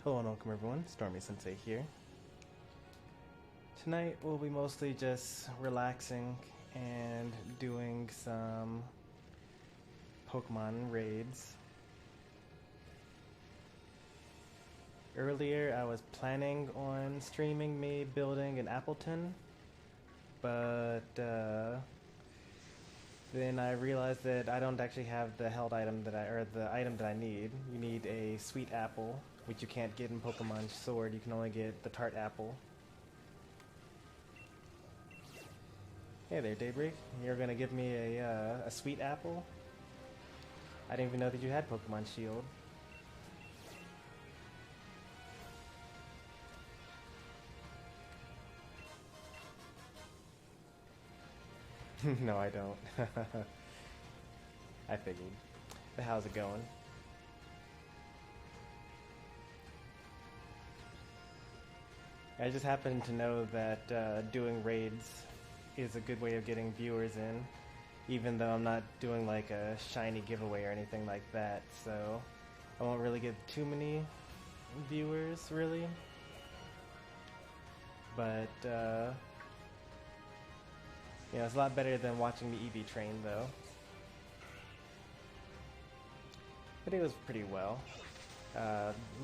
Hello and welcome everyone, Stormy Sensei here. Tonight we'll be mostly just relaxing and doing some Pokemon raids. Earlier I was planning on streaming me building an Appleton, but then I realized that I don't actually have the held item that the item that I need. You need a sweet apple, which you can't get in Pokemon Sword. You can only get the tart apple. Hey there, Daybreak. You're gonna give me a sweet apple? I didn't even know that you had Pokemon Shield. No, I don't. I figured. But how's it going? I just happen to know that doing raids is a good way of getting viewers in, even though I'm not doing like a shiny giveaway or anything like that, so I won't really get too many viewers, really. But, you know, it's a lot better than watching the EV train, though. But it was pretty well.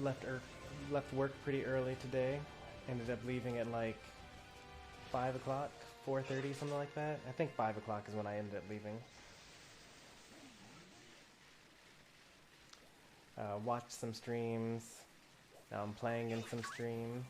Left work pretty early today. Ended up leaving at like 5 o'clock, 4:30, something like that. I think 5 o'clock is when I ended up leaving. Watched some streams. Now I'm playing in some stream.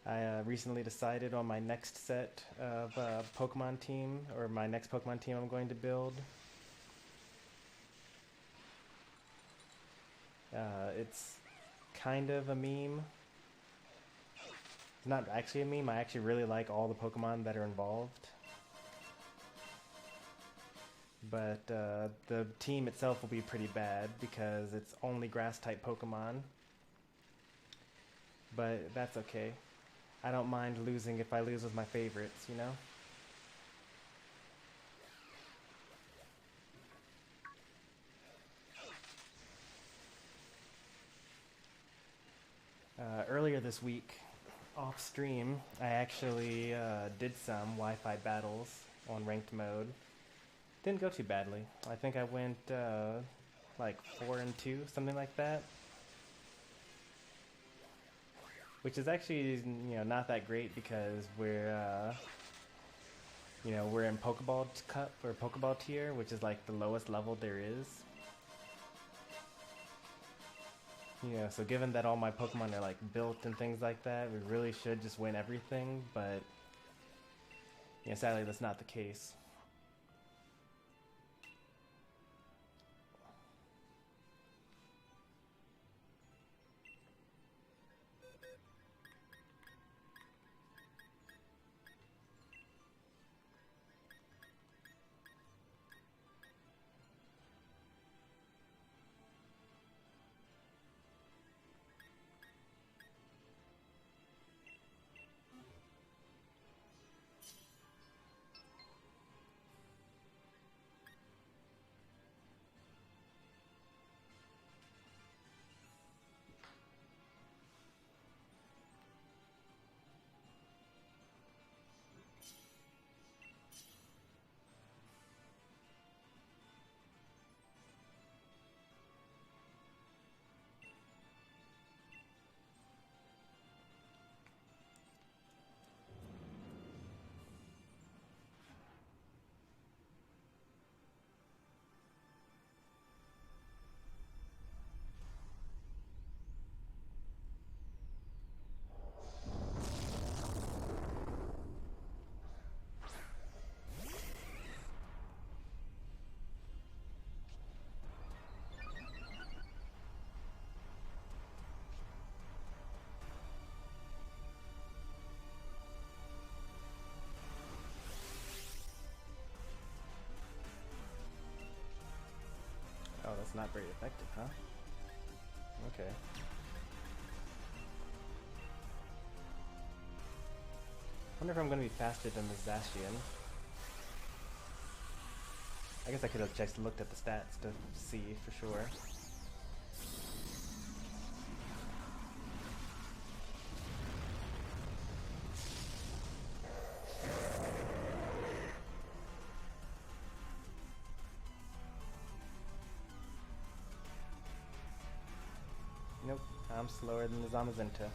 I recently decided on my next set of Pokemon team, or my next Pokemon team I'm going to build. It's kind of a meme. It's not actually a meme. I actually really like all the Pokemon that are involved. But the team itself will be pretty bad because it's only grass-type Pokemon. But that's okay. I don't mind losing if I lose with my favorites, you know? Earlier this week, off stream, I actually did some Wi-Fi battles on ranked mode. Didn't go too badly. I think I went like 4-2, something like that. Which is actually, you know, not that great because we're, you know, we're in Pokeball Cup or Pokeball tier, which is like the lowest level there is. Yeah, so given that all my Pokemon are like built and things like that, we really should just win everything, but yeah, sadly that's not the case. Oh, that's not very effective, huh? Okay. Wonder if I'm gonna be faster than the Zacian. I guess I could have just looked at the stats to see for sure. Nope, I'm slower than the Zamazenta.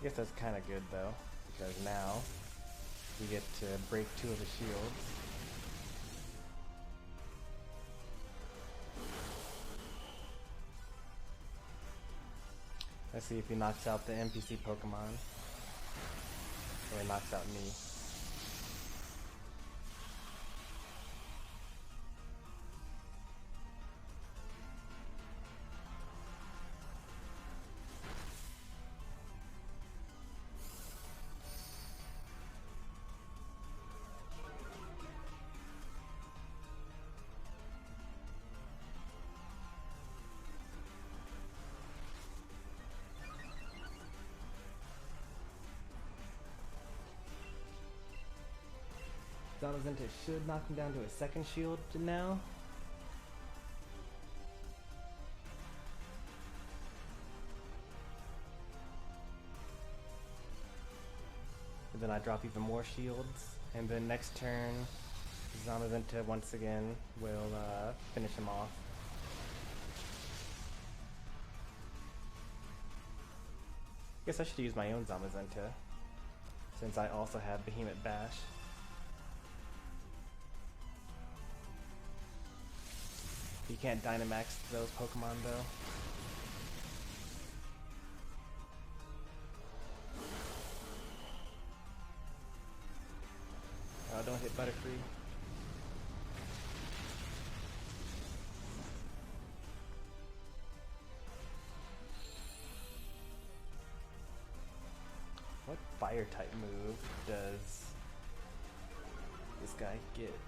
I guess that's kind of good though, because now we get to break 2 of the shields. Let's see if he knocks out the NPC Pokemon, or he knocks out me. Zamazenta should knock him down to a 2nd shield now. And then I drop even more shields, and then next turn, Zamazenta once again will finish him off. Guess I should use my own Zamazenta, since I also have Behemoth Bash. You can't Dynamax those Pokemon though. Oh, don't hit Butterfree. What fire type move does this guy get?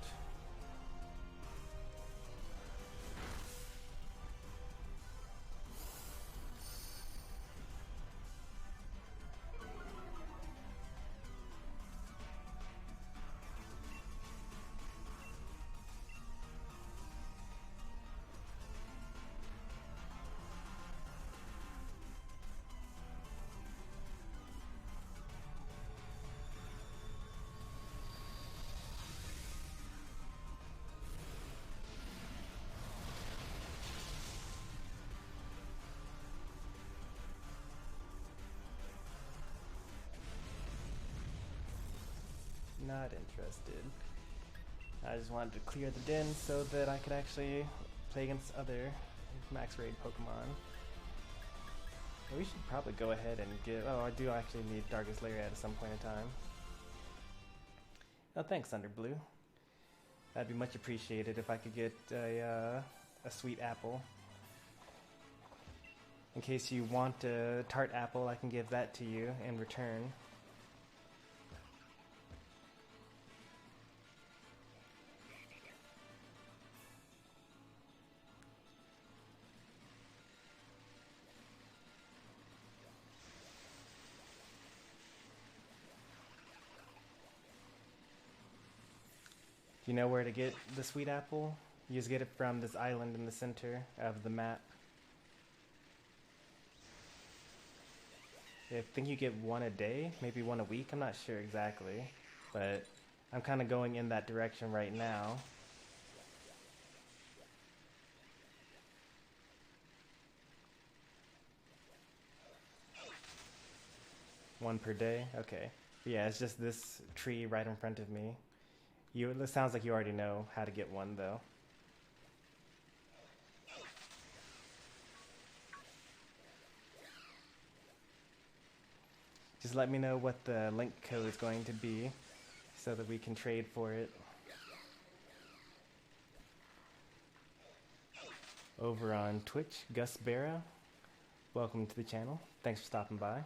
Not interested. I just wanted to clear the den so that I could actually play against other max raid Pokemon. We should probably go ahead and get... Oh, I do actually need Darkest Lair at some point in time. Oh, thanks, Underblue. That'd be much appreciated if I could get a sweet apple. In case you want a tart apple, I can give that to you in return. Do you know where to get the sweet apple? You just get it from this island in the center of the map. I think you get 1 a day, maybe 1 a week, I'm not sure exactly. But I'm kind of going in that direction right now. One per day? Okay. Yeah, it's just this tree right in front of me. It sounds like you already know how to get one, though. Just let me know what the link code is going to be so that we can trade for it. over on Twitch, Gus Barra. Welcome to the channel. Thanks for stopping by.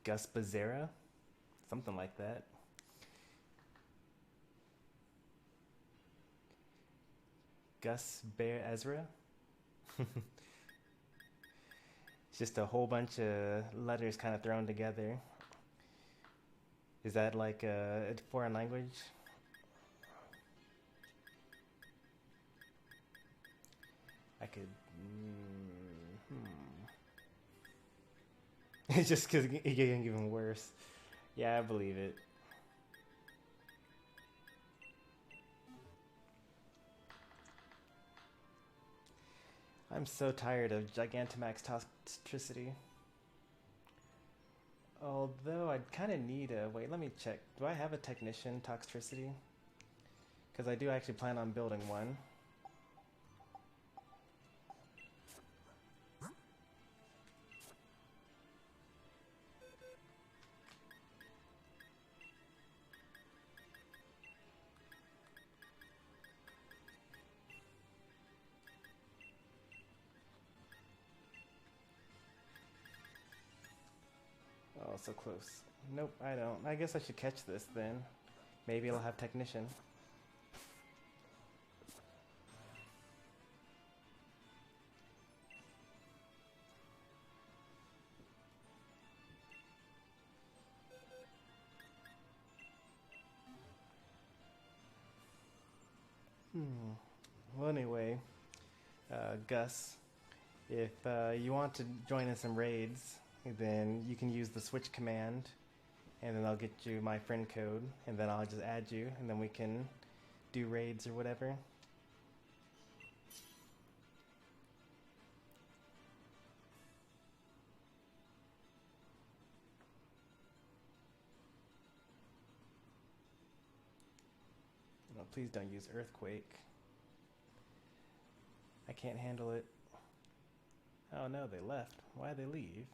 Gus Bazera, something like that. Gus Bear Ezra. It's just a whole bunch of letters kind of thrown together. Is that like a foreign language? I could. It's just because it getting even worse. Yeah, I believe it. I'm so tired of Gigantamax toxicity. Although I'd kind of need a... Wait, let me check. Do I have a technician toxicity? Because I do actually plan on building one. Oh, so close. Nope, I don't. I guess I should catch this then. Maybe it'll have technician. Well, anyway, Gus, if you want to join in some raids, then you can use the switch command, and then I'll get you my friend code, and then I'll just add you, and then we can do raids or whatever. No, please don't use earthquake. I can't handle it. Oh no, they left. Why'd they leave?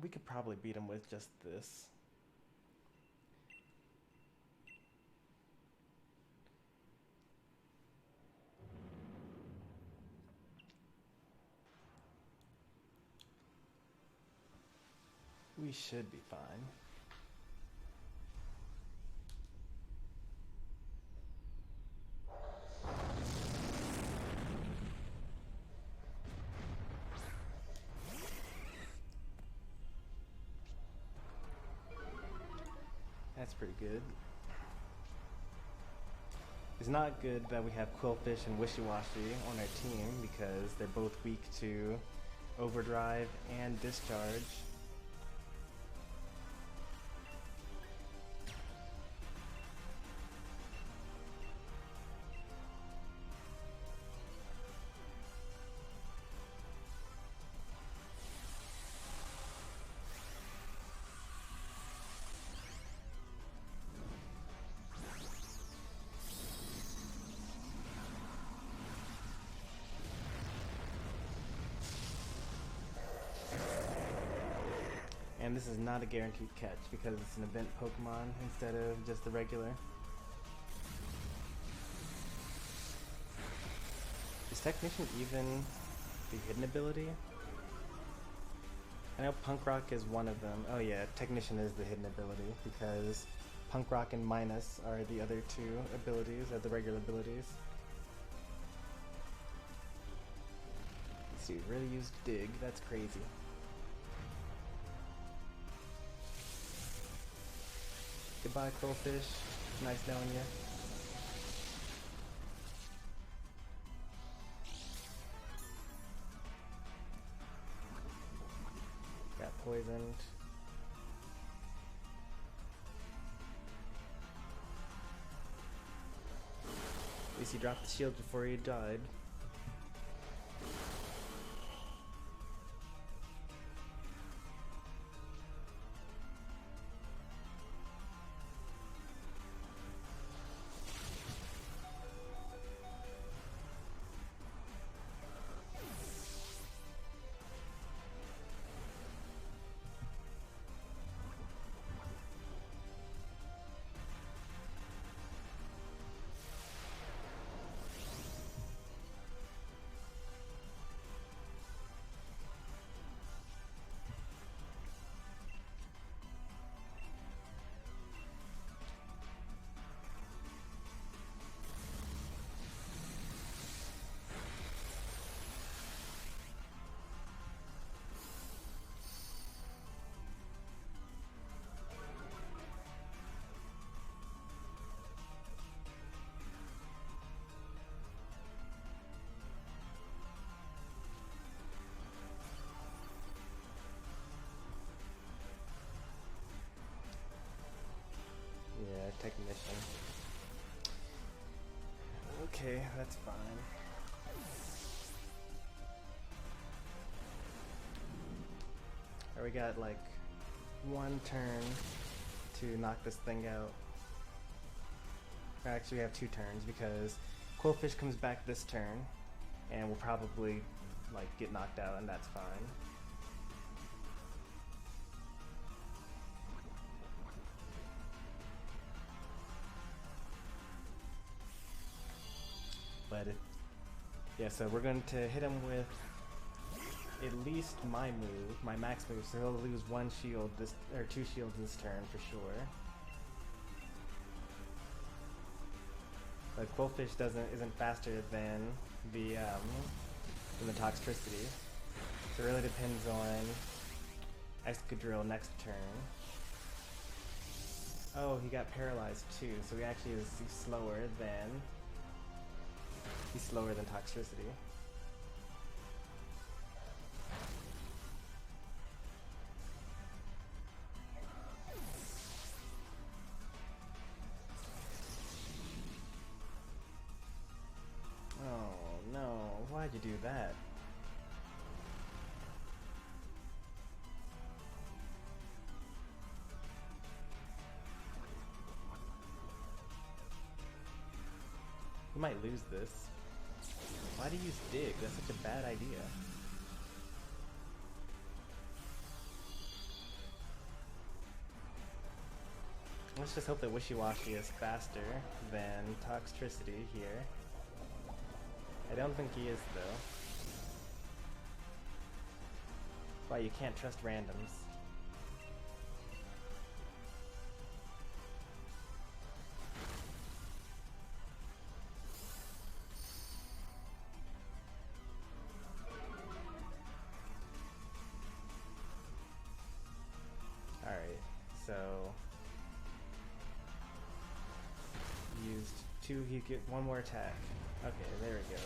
We could probably beat him with just this. We should be fine. That's pretty good. It's not good that we have Quillfish and Wishy-Washy on our team because they're both weak to overdrive and discharge. And this is not a guaranteed catch because it's an event Pokemon instead of just the regular. Is Technician even the hidden ability? I know Punk Rock is one of them. Oh yeah, Technician is the hidden ability because Punk Rock and Minus are the other two abilities, or the regular abilities. This dude really used Dig, that's crazy. Goodbye, Quillfish. Nice knowing you. happened. At least he dropped the shield before he died. Yeah, technician. Okay, that's fine. Alright, we got like one turn to knock this thing out. Actually, we have 2 turns because Quillfish comes back this turn and we'll probably like get knocked out, and that's fine. But if, yeah, so we're going to hit him with at least my move, my max move, so he'll lose 1 shield this, or 2 shields this turn for sure. But Quillfish isn't faster than the Toxtricity. So it really depends on Excadrill next turn. Oh, he got paralyzed too, so he actually is slower than Toxtricity. Oh no, why'd you do that? You might lose this. Why do you use dig? That's such a bad idea. Let's just hope that Wishy-Washy is faster than Toxtricity here. I don't think he is, though. Why, you can't trust randoms. Alright, so used 2, he get 1 more attack. Okay, there we go.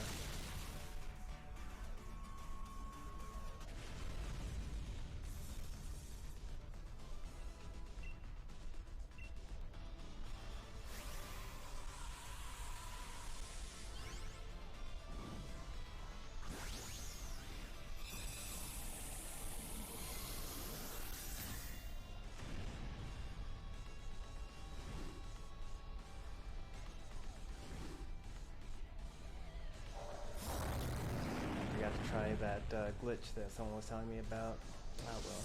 To try that glitch that someone was telling me about. I will.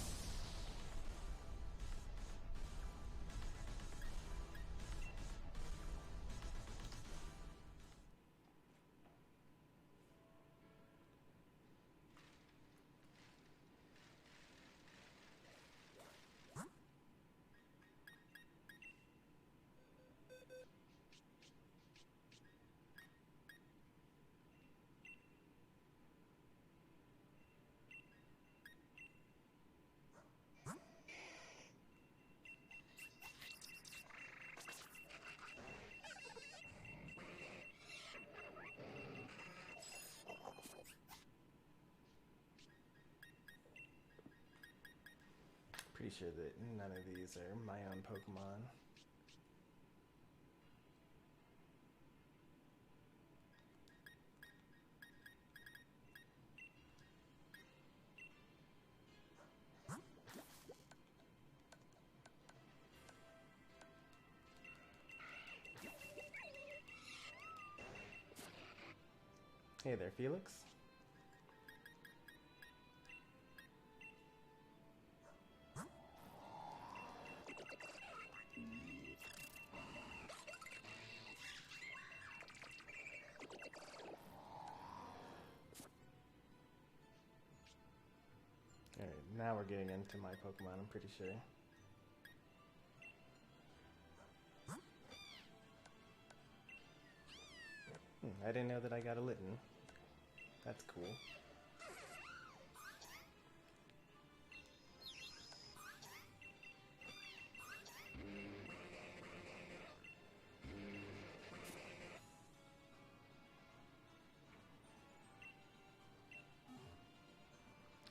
Pretty sure that none of these are my own Pokemon. Hey there, Felix. Alright, now we're getting into my Pokemon, I'm pretty sure. I didn't know that I got a Litten. That's cool.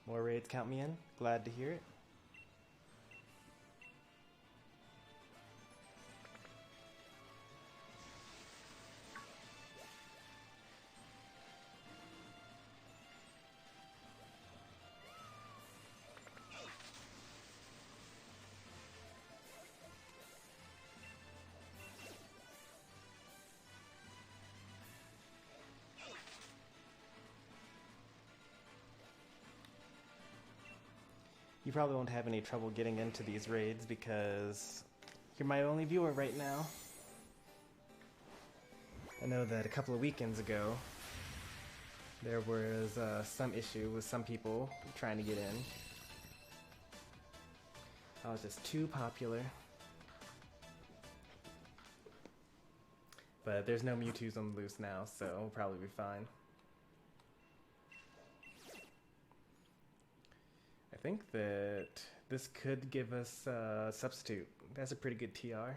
More raids, count me in. Glad to hear it. You probably won't have any trouble getting into these raids because you're my only viewer right now. I know that a couple of weekends ago there was some issue with some people trying to get in. I was just too popular. But there's no Mewtwo's on the loose now, so we'll probably be fine. I think that this could give us a substitute. That's a pretty good TR.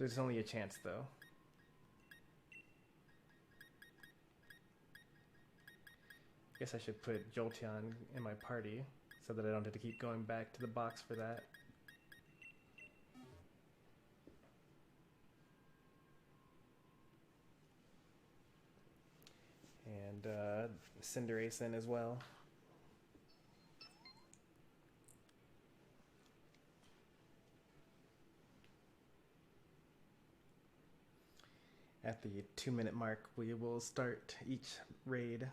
There's only a chance though. Guess I should put Jolteon in my party so that I don't have to keep going back to the box for that. And Cinderace in as well. At the 2-minute mark, we will start each raid.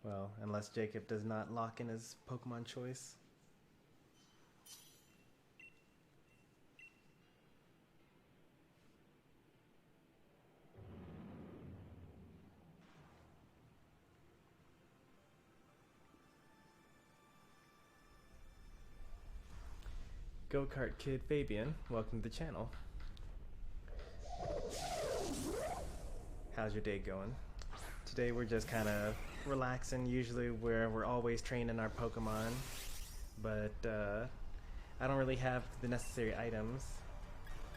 Well, unless Jacob does not lock in his Pokemon choice. Go-Kart Kid Fabian, welcome to the channel. How's your day going? Today we're just kind of relaxing, usually we're always training our Pokemon, but I don't really have the necessary items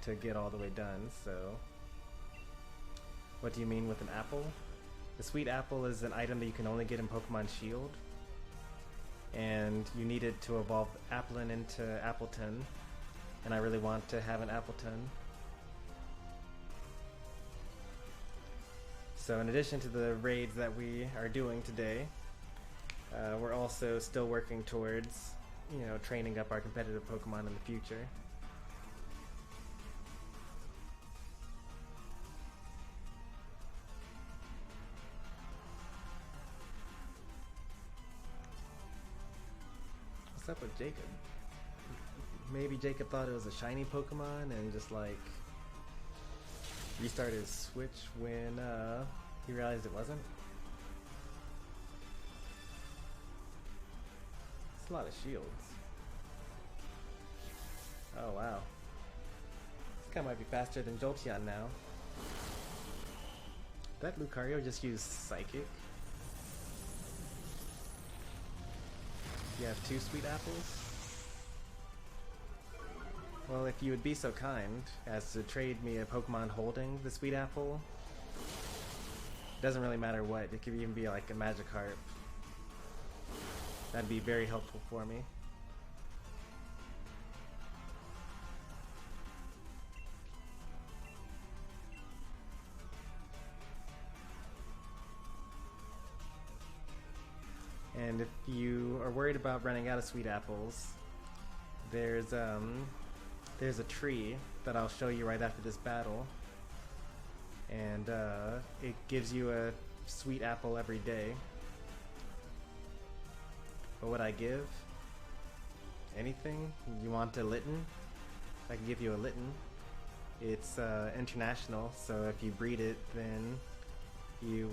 to get all the way done, so... What do you mean with an apple? The sweet apple is an item that you can only get in Pokemon Shield, and you needed to evolve Applin into Appleton, and I really want to have an Appleton. So in addition to the raids that we are doing today, we're also still working towards, you know, training up our competitive Pokemon in the future. What's up with Jacob? Maybe Jacob thought it was a shiny Pokemon and just like restarted his Switch when he realized it wasn't. It's a lot of shields. Oh wow. This guy might be faster than Jolteon now. That Lucario just used Psychic. You have 2 sweet apples? Well, if you would be so kind as to trade me a Pokemon holding the sweet apple, doesn't really matter what, it could even be like a Magikarp. That'd be very helpful for me. And if you are worried about running out of sweet apples, there's a tree that I'll show you right after this battle, and it gives you a sweet apple every day. What would I give? Anything? You want a Litten? I can give you a Litten. It's international, so if you breed it, then you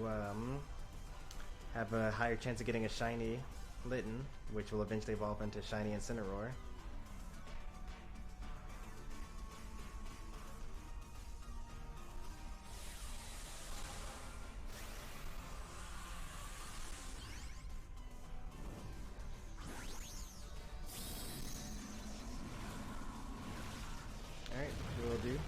have a higher chance of getting a shiny Litten, which will eventually evolve into shiny Incineroar. Alright, will do.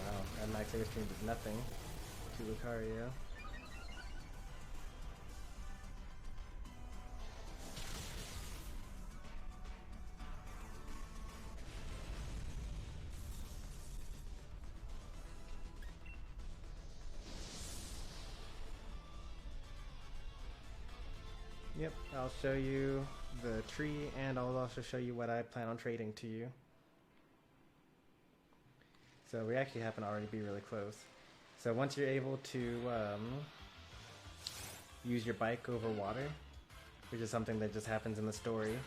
Wow, that max airstream is nothing to Lucario. Yep, I'll show you the tree, and I'll also show you what I plan on trading to you. So we actually happen to already be really close. So once you're able to use your bike over water, which is something that just happens in the story,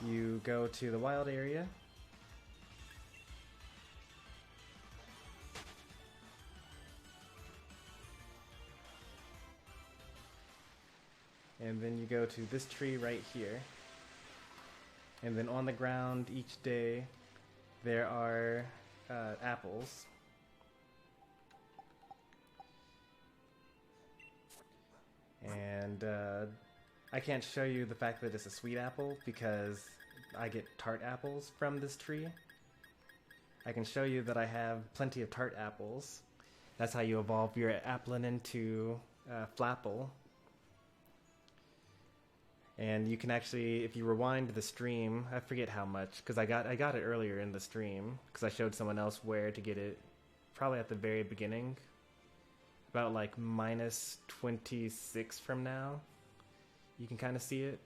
you go to the wild area, and then you go to this tree right here, and then on the ground each day there are apples. And I can't show you the fact that it's a sweet apple because I get tart apples from this tree. I can show you that I have plenty of tart apples. That's how you evolve your Applin into Flapple. And you can actually, if you rewind the stream, I forget how much, because I got it earlier in the stream, because I showed someone else where to get it, probably at the very beginning, about like minus 26 from now. You can kind of see it.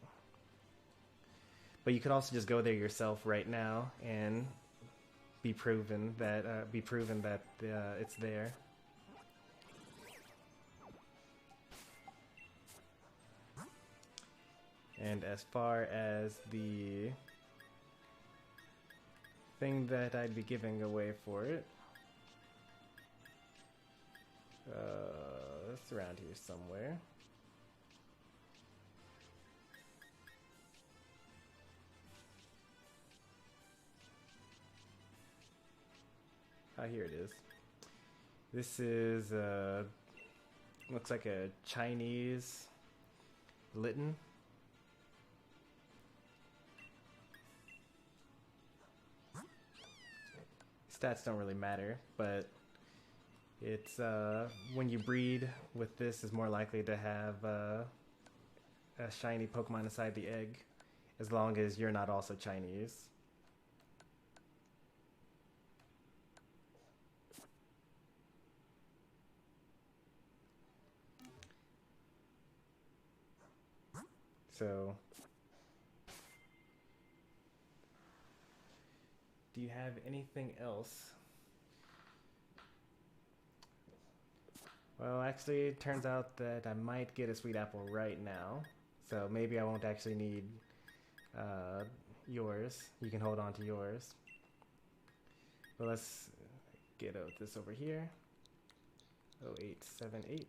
But you could also just go there yourself right now and be proven that it's there. And as far as the thing that I'd be giving away for it, it's around here somewhere. Here it is. This is looks like a Chinese Litten. Stats don't really matter, but it's when you breed with this is more likely to have a shiny Pokemon inside the egg, as long as you're not also Chinese. So, do you have anything else? Well, actually, it turns out that I might get a sweet apple right now, so maybe I won't actually need yours. You can hold on to yours. Well, let's get this over here. 0878.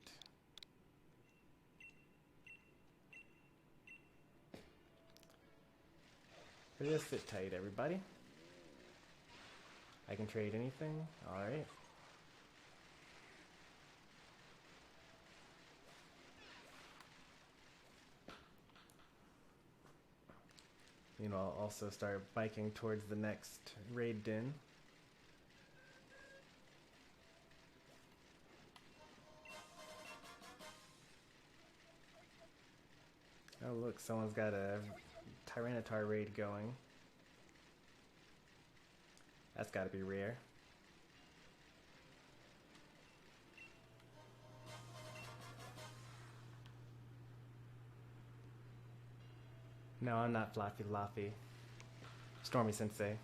Just sit tight, everybody. I can trade anything. All right. You know, I'll also start biking towards the next raid den. Oh look, someone's got a Tyranitar raid going. That's gotta be rare. No, I'm not Fluffy Laffy. Stormy Sensei.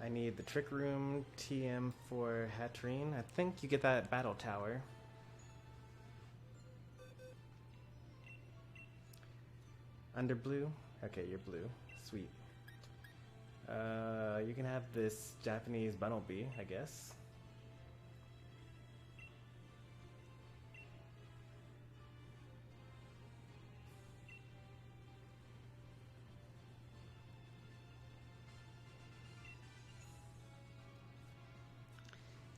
I need the Trick Room TM for Hatrine. I think you get that at Battle Tower. Under blue? Okay, you're blue. Sweet. You can have this Japanese Bunnelby, I guess.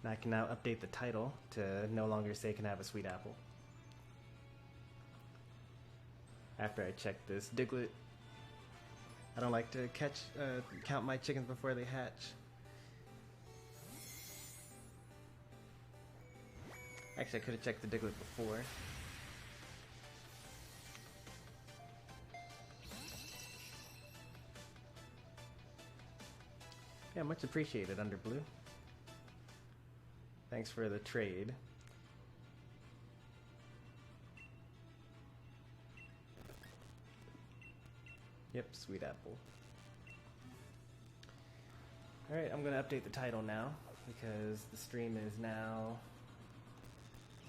I can now update the title to no longer say can have a sweet apple. After I check this Diglett. I don't like to count my chickens before they hatch. Actually, I could have checked the Diglett before. Yeah, much appreciated, Under Blue. Thanks for the trade. Yep, sweet apple. Alright, I'm gonna update the title now because the stream is now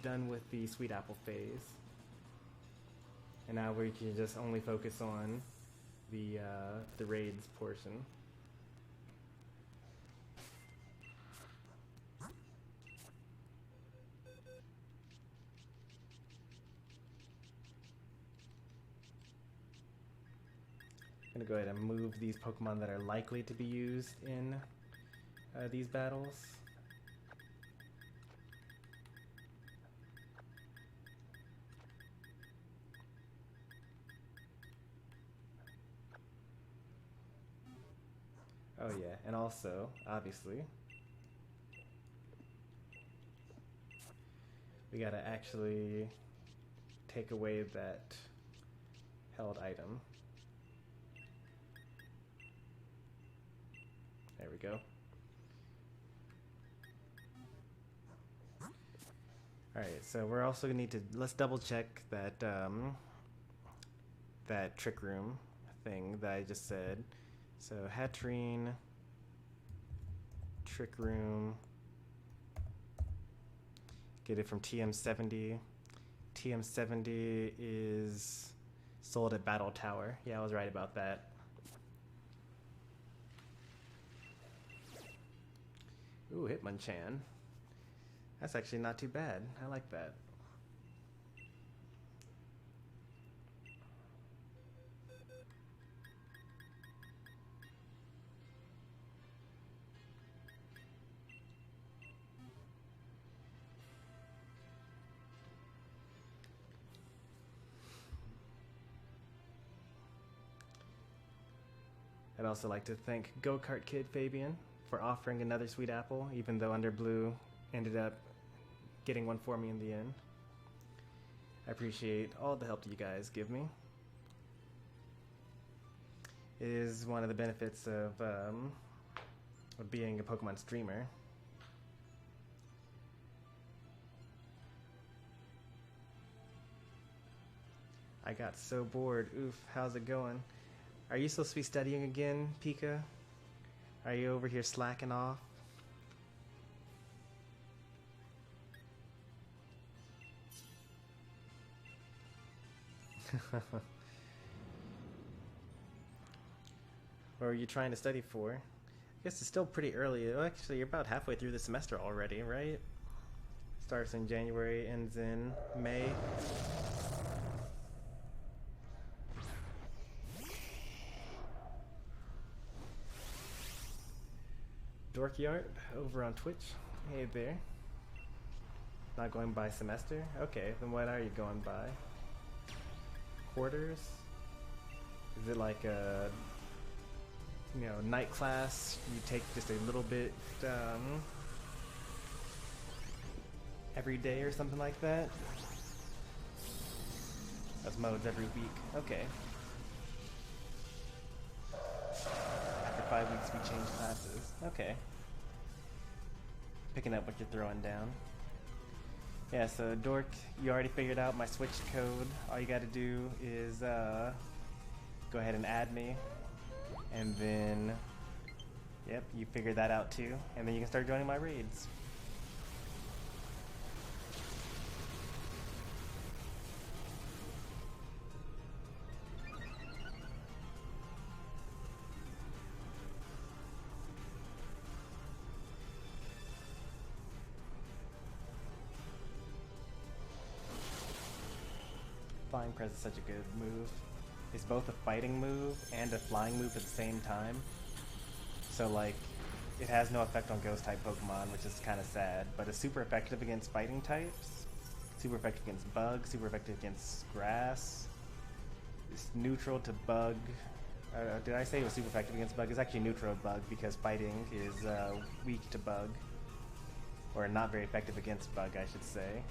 done with the sweet apple phase. And now we can just only focus on the raids portion. I'm gonna go ahead and move these Pokemon that are likely to be used in these battles. Oh yeah, and also, obviously, we gotta actually take away that held item. There we go. Alright, so we're also gonna need to, let's double check that that Trick Room thing that I just said. So Hatrine, Trick Room, get it from TM70. TM70 is sold at Battle Tower. Yeah, I was right about that. Ooh, Hitmonchan. That's actually not too bad. I like that. I'd also like to thank Go-Kart Kid Fabian for offering another sweet apple, even though Under Blue ended up getting one for me in the end. I appreciate all the help that you guys give me. It is one of the benefits of being a Pokemon streamer. I got so bored. Oof, how's it going? Are you supposed to be studying again, Pika? Are you over here slacking off? What are you trying to study for? I guess it's still pretty early. Oh, actually, you're about halfway through the semester already, right? Starts in January, ends in May. Dorky Art over on Twitch. Hey there. Not going by semester? Okay, then what are you going by? Quarters? Is it like a, you know, night class? You take just a little bit every day or something like that? That's modes every week. Okay. After 5 weeks we change classes. Okay. Picking up what you're throwing down. Yeah, so Dork, you already figured out my switch code. All you gotta do is go ahead and add me. And then, yep, you figured that out too. And then you can start joining my raids. Flying Press is such a good move. It's both a fighting move and a flying move at the same time. So like, it has no effect on ghost type Pokemon, which is kind of sad, but it's super effective against fighting types, super effective against bug, super effective against grass. It's neutral to bug. Did I say it was super effective against bug? It's actually neutral to bug because fighting is weak to bug. Or not very effective against bug, I should say.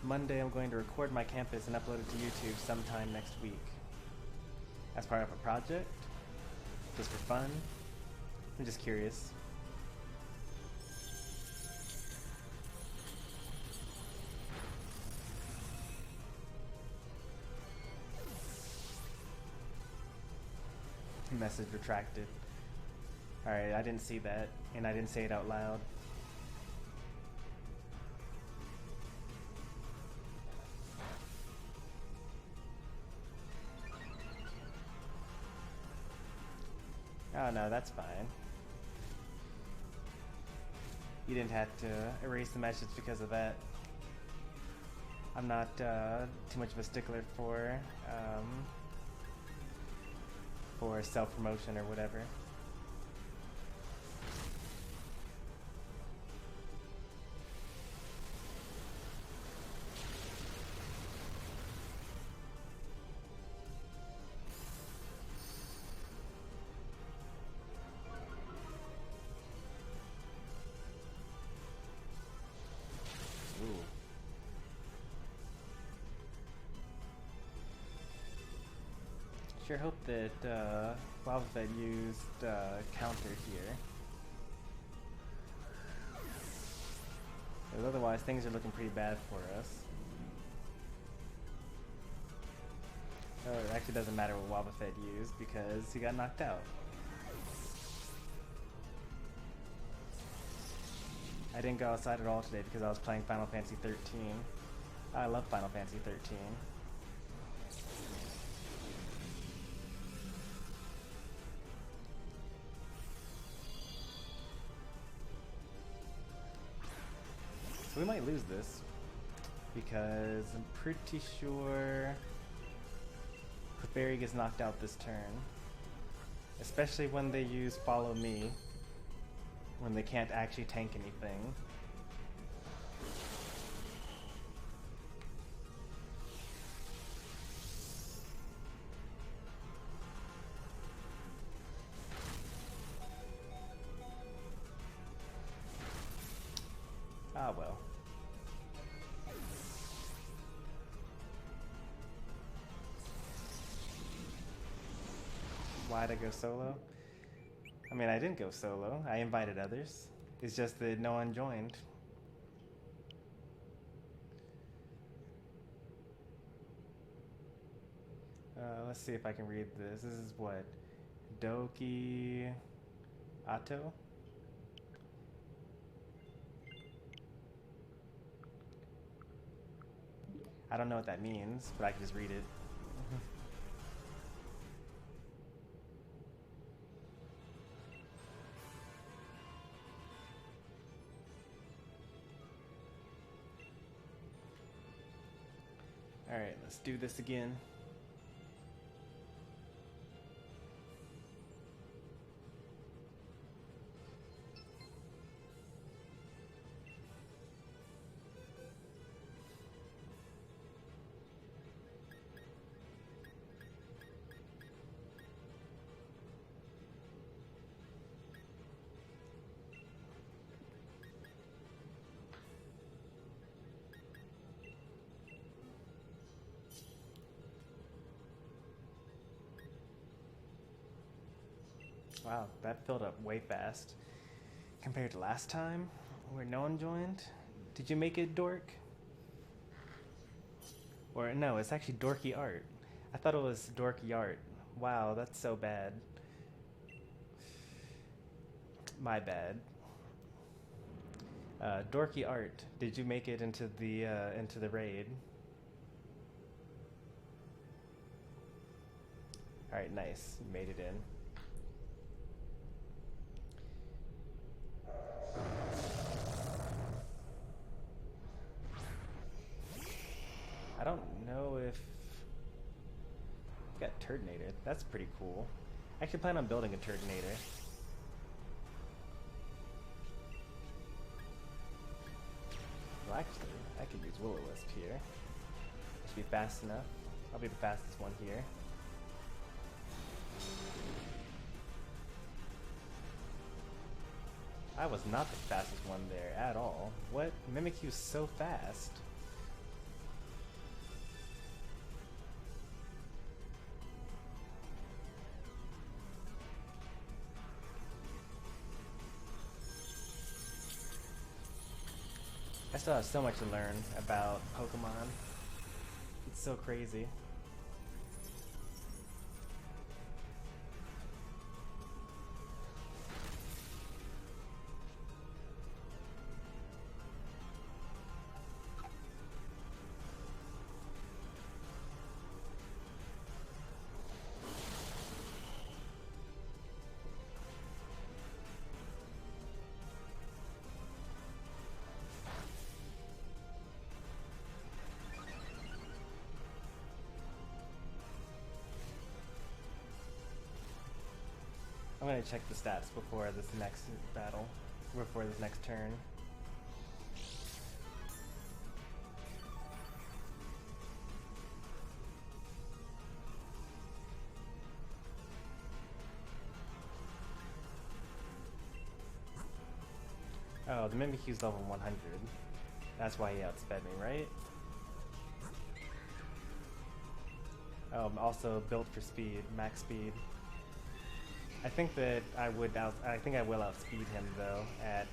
Monday, I'm going to record my campus and upload it to YouTube sometime next week. As part of a project? Just for fun? I'm just curious. Message retracted. Alright, I didn't see that, and I didn't say it out loud. Oh no, that's fine. You didn't have to erase the message because of that. I'm not too much of a stickler for self-promotion or whatever. Sure hope that Wobbuffet used counter here. Because otherwise things are looking pretty bad for us. Oh, it actually doesn't matter what Wobbuffet used because he got knocked out. I didn't go outside at all today because I was playing Final Fantasy 13. I love Final Fantasy 13. So we might lose this, because I'm pretty sure Clefairy gets knocked out this turn. Especially when they use Follow Me, when they can't actually tank anything. Ah well. why'd I go solo? I mean, I didn't go solo. I invited others. It's just that no one joined. Let's see if I can read this. This is what? Doki Ato? I don't know what that means, but I can just read it. Alright, let's do this again. Wow, that filled up way fast compared to last time where no one joined. Did you make it dork? Or no, it's actually dorky art. I thought it was dorky art. Wow, that's so bad. My bad. Dorky art. Did you make it into the raid? All right, nice. You made it in. I don't know if... Got Turdinator. That's pretty cool. I actually plan on building a Turdinator. Well, actually, I could use Will-O-Wisp here. Should be fast enough. I'll be the fastest one here. I was not the fastest one there at all. What? Mimikyu's so fast. I still have so much to learn about Pokemon. It's so crazy. I'm gonna check the stats before this next battle, before this next turn. Oh, the Mimikyu's level 100. That's why he outsped me, right? Oh, I'm also built for speed, max speed. I think that I will outspeed him though at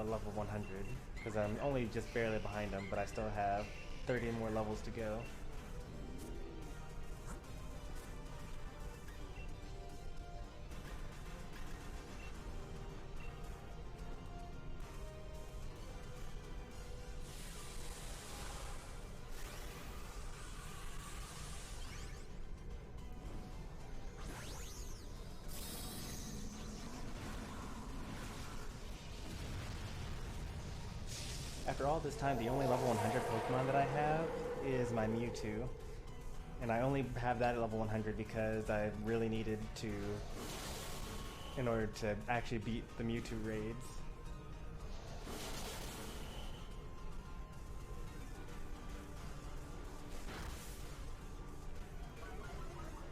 level 100 because I'm only just barely behind him, but I still have 30 more levels to go. After all this time, the only level 100 Pokemon that I have is my Mewtwo. And I only have that at level 100 because I really needed to, in order to actually beat the Mewtwo raids.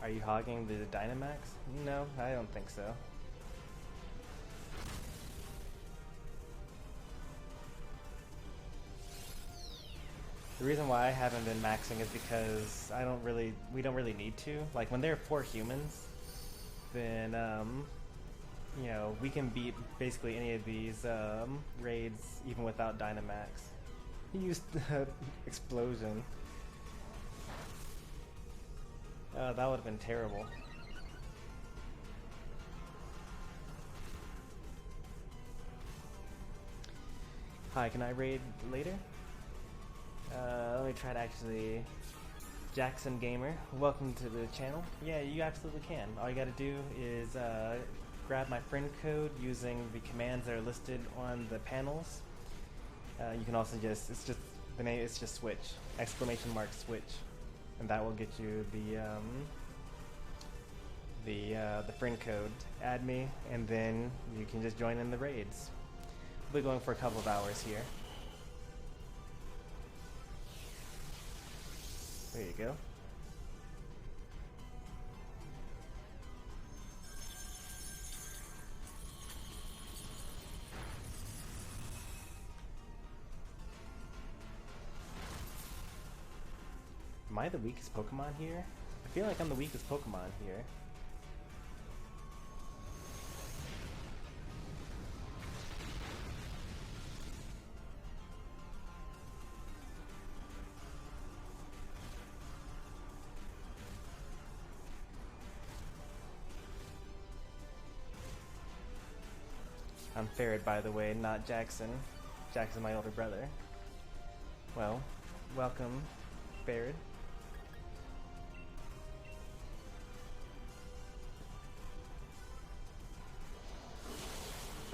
Are you hogging the Dynamax? No, I don't think so. The reason why I haven't been maxing is because we don't really need to. Like when there are 4 humans, then you know, we can beat basically any of these raids even without Dynamax. He used explosion. That would have been terrible. Hi, can I raid later? Let me try to actually... Jackson Gamer, welcome to the channel. Yeah, you absolutely can. All you gotta do is grab my friend code using the commands that are listed on the panels. You can also just, it's just, the name is just switch, exclamation mark switch. And that will get you the friend code. Add me, and then you can just join in the raids. We'll be going for a couple of hours here. There you go. Am I the weakest Pokemon here? I feel like I'm the weakest Pokemon here. I'm Ferret, by the way, not Jackson. Jackson's my older brother. Well, welcome, Ferret.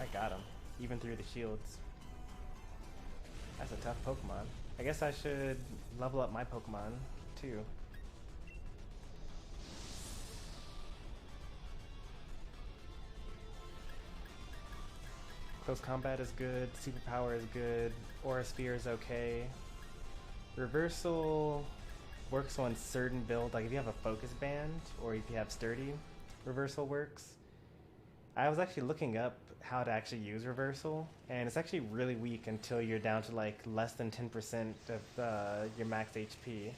I got him, even through the shields. That's a tough Pokemon. I guess I should level up my Pokemon, too. Close combat is good, superpower is good, Aura Sphere is okay. Reversal works on certain builds, like if you have a focus band or if you have sturdy, reversal works. I was actually looking up how to actually use reversal, and it's actually really weak until you're down to like less than 10% of your max HP.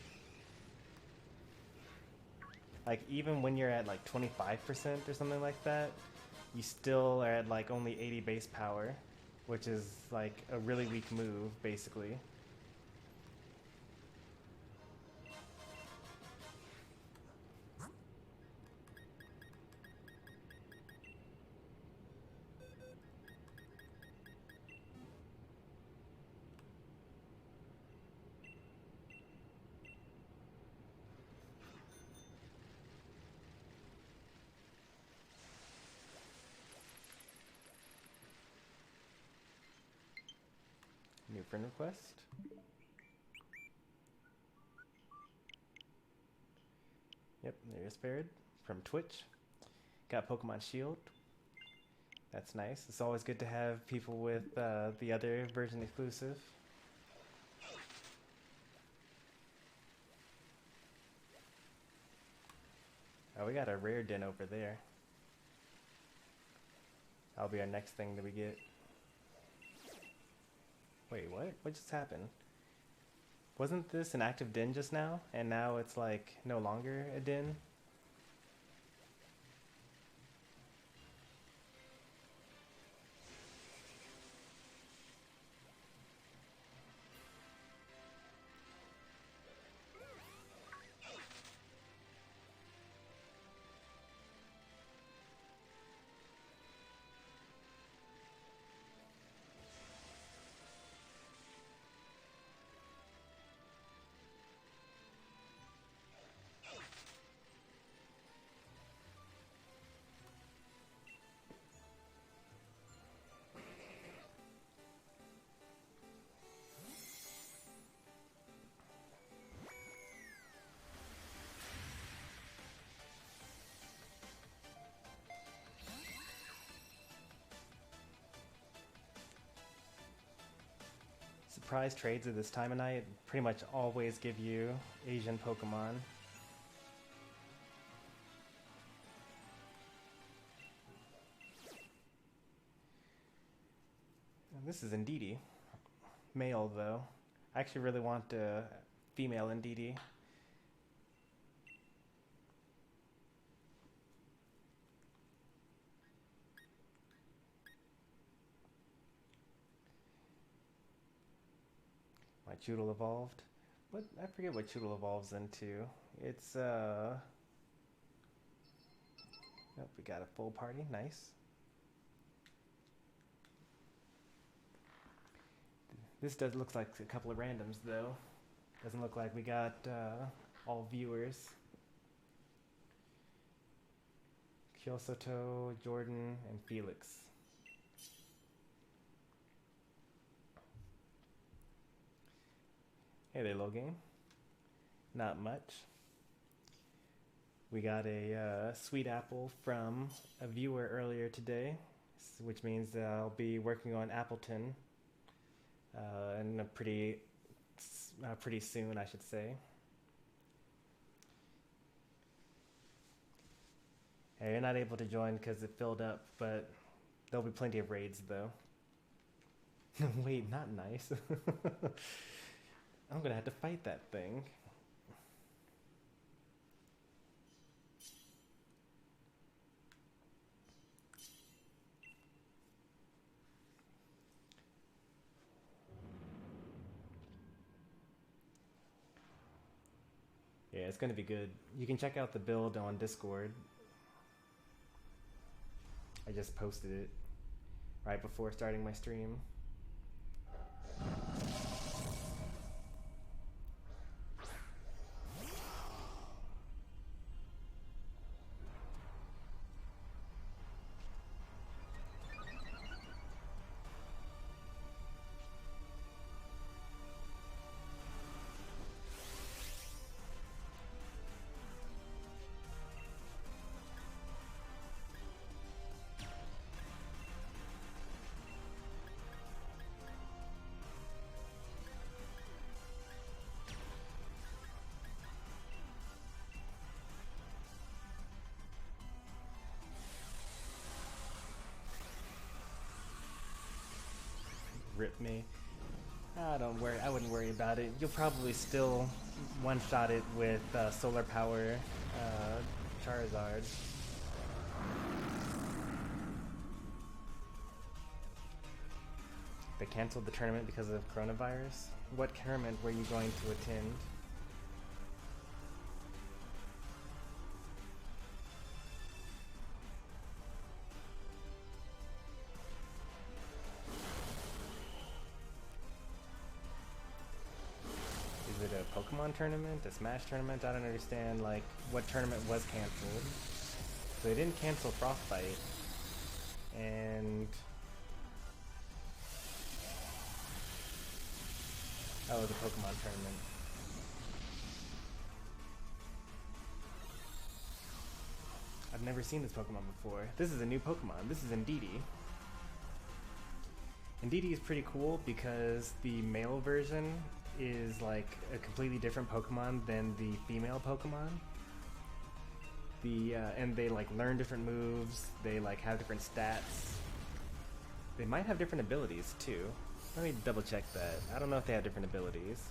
Like even when you're at like 25% or something like that, you still are at like only 80 base power, which is like a really weak move, basically. New friend request. Yep, there's Ferret from Twitch. Got Pokemon Shield. That's nice. It's always good to have people with the other version exclusive. Oh, we got a rare den over there. That'll be our next thing that we get. Wait, what? What just happened? Wasn't this an active den just now? And now it's like no longer a den? Surprise trades at this time of night pretty much always give you Asian Pokemon. And this is Indeedee. Male though. I actually really want a female Indeedee. My Choodle evolved. What? I forget what Choodle evolves into. It's oh, we got a full party. Nice. This does look like a couple of randoms though. Doesn't look like we got all viewers. Kyosoto, Jordan, and Felix. Hey there, little game. Not much. We got a sweet apple from a viewer earlier today, which means that I'll be working on Appleton in a pretty soon, I should say. Hey, you're not able to join because it filled up, but there'll be plenty of raids though. Wait, not nice. I'm gonna have to fight that thing. Yeah, it's gonna be good. You can check out the build on Discord. I just posted it right before starting my stream. Rip me. Don't worry. I wouldn't worry about it. You'll probably still one-shot it with solar power Charizard. They canceled the tournament because of coronavirus. What tournament were you going to attend? Is it a Pokemon tournament? A Smash tournament? I don't understand, like, what tournament was canceled. So they didn't cancel Frostbite. And... oh, it was a Pokemon tournament. I've never seen this Pokemon before. This is a new Pokemon. This is Indeedee. Indeedee is pretty cool because the male version is like a completely different Pokemon than the female Pokemon. And they like learn different moves. They like have different stats. They might have different abilities too. Let me double check that. I don't know if they have different abilities.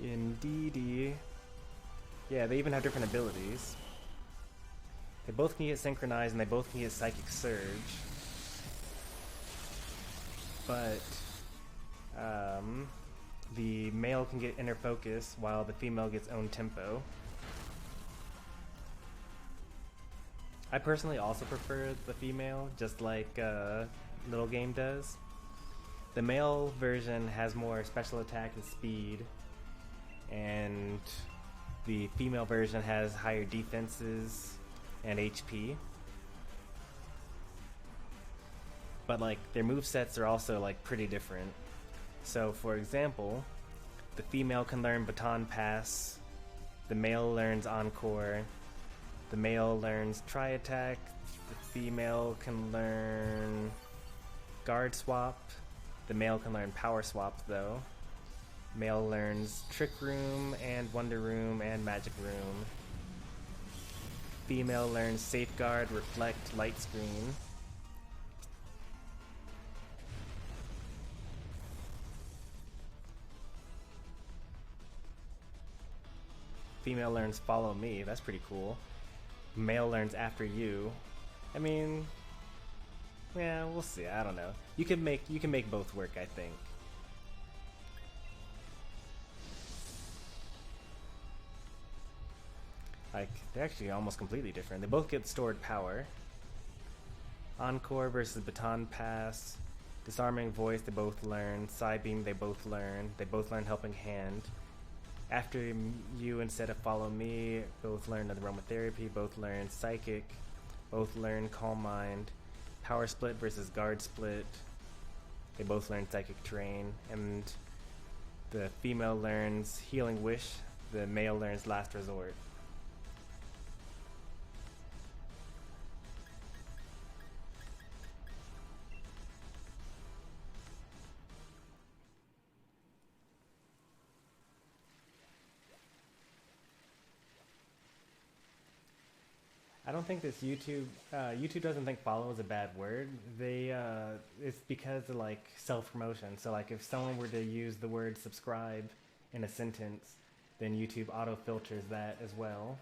Indeedee. Yeah, they even have different abilities. They both can get synchronized and they both can get psychic surge. But the male can get inner focus while the female gets own tempo. I personally also prefer the female, just like Little Game does. The male version has more special attack and speed, and the female version has higher defenses and HP. But like their movesets are also like pretty different. So for example, the female can learn Baton Pass, the male learns Encore, the male learns Tri-Attack, the female can learn Guard Swap, the male can learn Power Swap though. Male learns Trick Room and Wonder Room and Magic Room. Female learns Safeguard, Reflect, Light Screen. female learns follow me. That's pretty cool. Male learns after you. I mean, yeah, we'll see. I don't know. You can make both work, I think. Like, they're actually almost completely different. They both get stored power. Encore versus Baton Pass. Disarming Voice, they both learn. Psybeam, they both learn. They both learn Helping Hand. After you instead of Follow Me, both learn Aromatherapy, both learn Psychic, both learn Calm Mind. Power Split versus Guard Split. They both learn Psychic Terrain. And the female learns Healing Wish, the male learns Last Resort. I don't think this YouTube doesn't think follow is a bad word. It's because of like self-promotion. So like if someone were to use the word subscribe in a sentence, then YouTube auto filters that as well.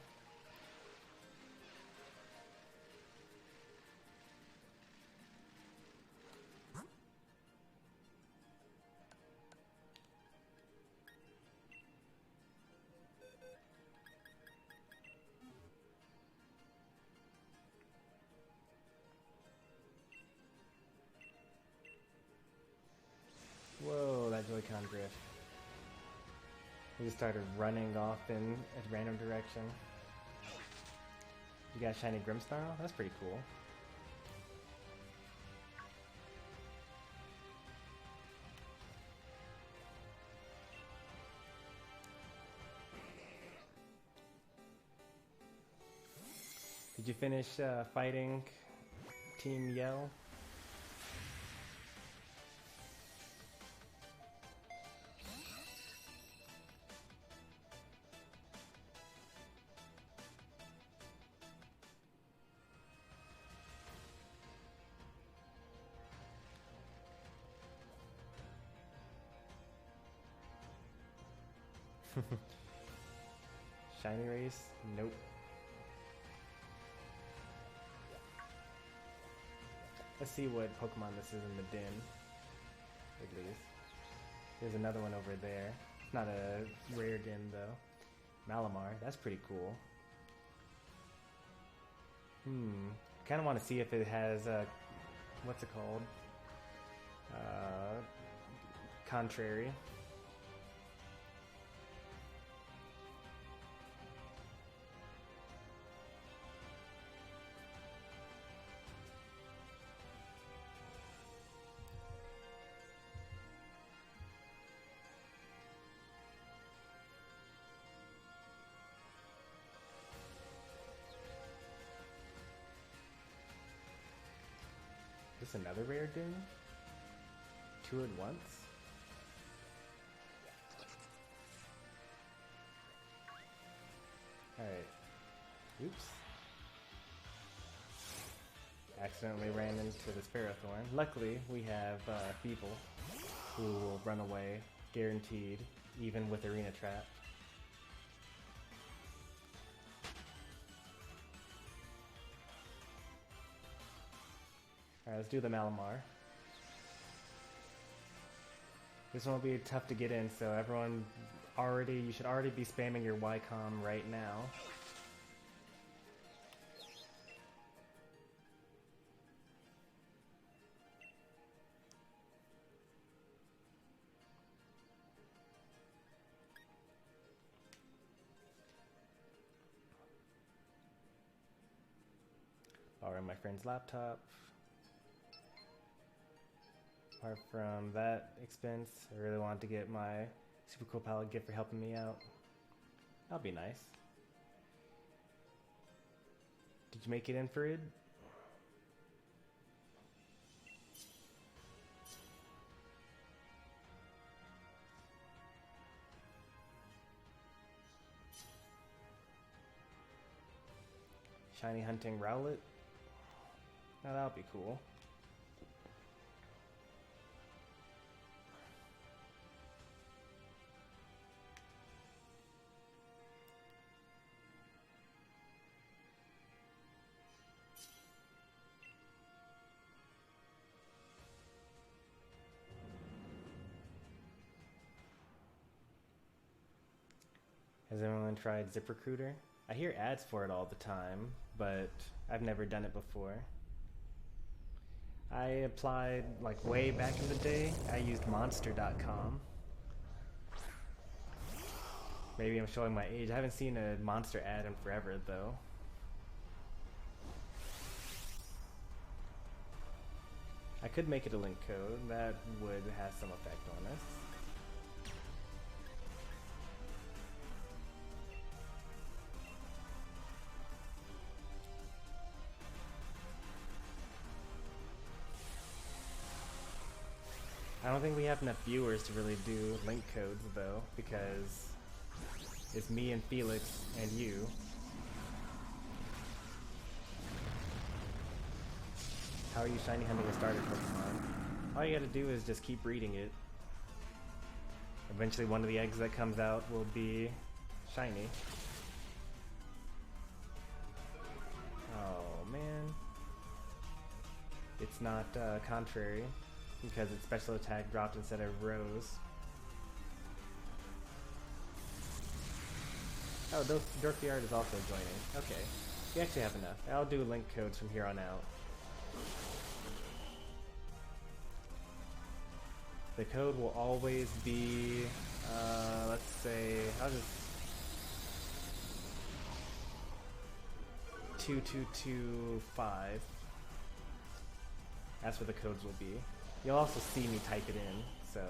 Whoa, that Joy-Con drift. He just started running off in a random direction. You got Shiny Grimmsnarl? That's pretty cool. Did you finish fighting Team Yell? Shiny Race? Nope. Let's see what Pokemon this is in the den, at least. There's another one over there. It's not a rare den, though. Malamar, that's pretty cool. Kind of want to see if it has, what's it called? Contrary. Is this another rare den? Two at once? Alright. Oops. Accidentally ran into the Sparrowthorn. Luckily, we have Feeble, who will run away, guaranteed, even with Arena Trap. Alright, let's do the Malamar. This one will be tough to get in, so everyone you should already be spamming your YCOM right now. Borrow my friend's laptop. Apart from that expense, I really wanted to get my super cool palette gift for helping me out. That'll be nice. Did you make it in, Farid? Shiny hunting Rowlet? Now that'll be cool. Has anyone tried ZipRecruiter? I hear ads for it all the time, but I've never done it before. I applied like way back in the day. I used monster.com. Maybe I'm showing my age. I haven't seen a Monster ad in forever though. I could make it a link code. That would have some effect on us. I don't think we have enough viewers to really do link codes though, because it's me and Felix and you. How are you shiny hunting a starter Pokemon? All you gotta do is just keep breeding it. Eventually one of the eggs that comes out will be shiny. Oh man. It's not contrary, because its special attack dropped instead of rose. Oh, Dorkyard is also joining. Okay. We actually have enough. I'll do link codes from here on out. The code will always be, let's say, I'll just 2225. That's what the codes will be. You'll also see me type it in, so.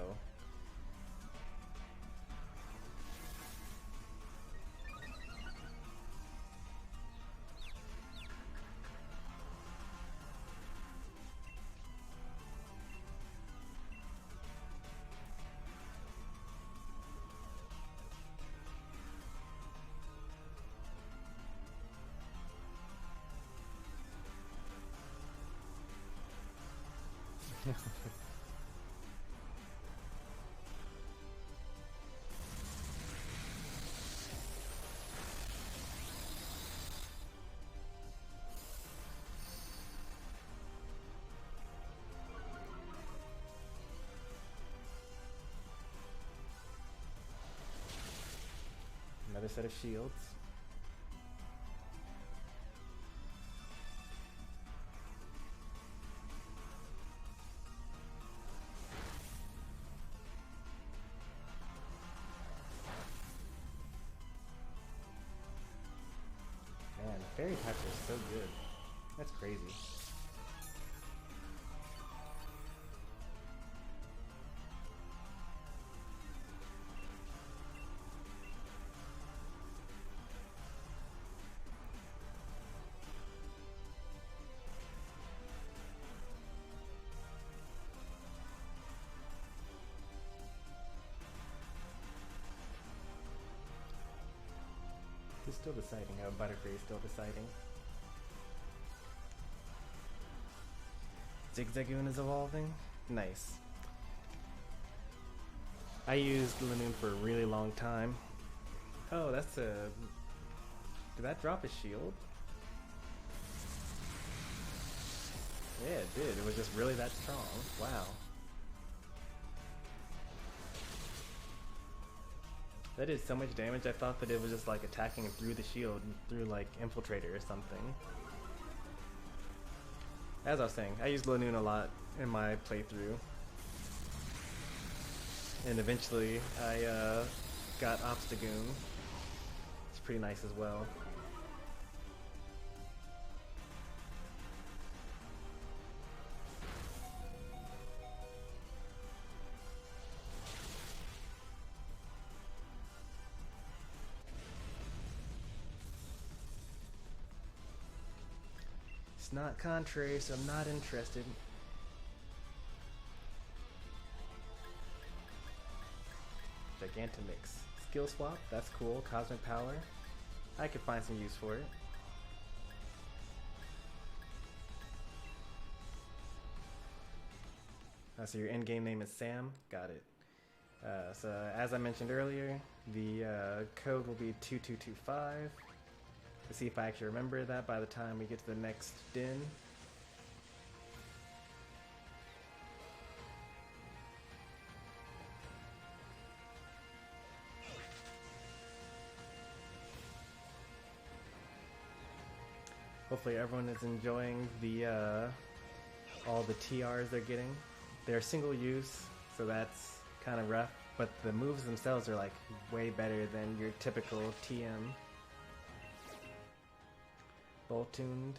Another set of shields. Man, fairy types are so good. That's crazy. He's still deciding. Oh, Butterfree is still deciding. Zigzagoon is evolving? Nice. I used Lanoon for a really long time. Oh, that's a... Did that drop a shield? Yeah, it did. It was just really that strong. Wow. That did so much damage, I thought that it was just like attacking through the shield, through like Infiltrator or something. As I was saying, I used Lanoon a lot in my playthrough. And eventually I got Obstagoon. It's pretty nice as well. It's not contrary, so I'm not interested. Gigantomix. Skill swap, that's cool. Cosmic power. I could find some use for it. So your in-game name is Sam? Got it. So as I mentioned earlier, the code will be 2225. Let's see if I actually remember that by the time we get to the next din. Hopefully everyone is enjoying the all the TRs they're getting. They're single use, so that's kind of rough, but the moves themselves are like way better than your typical TM. Bolt tuned.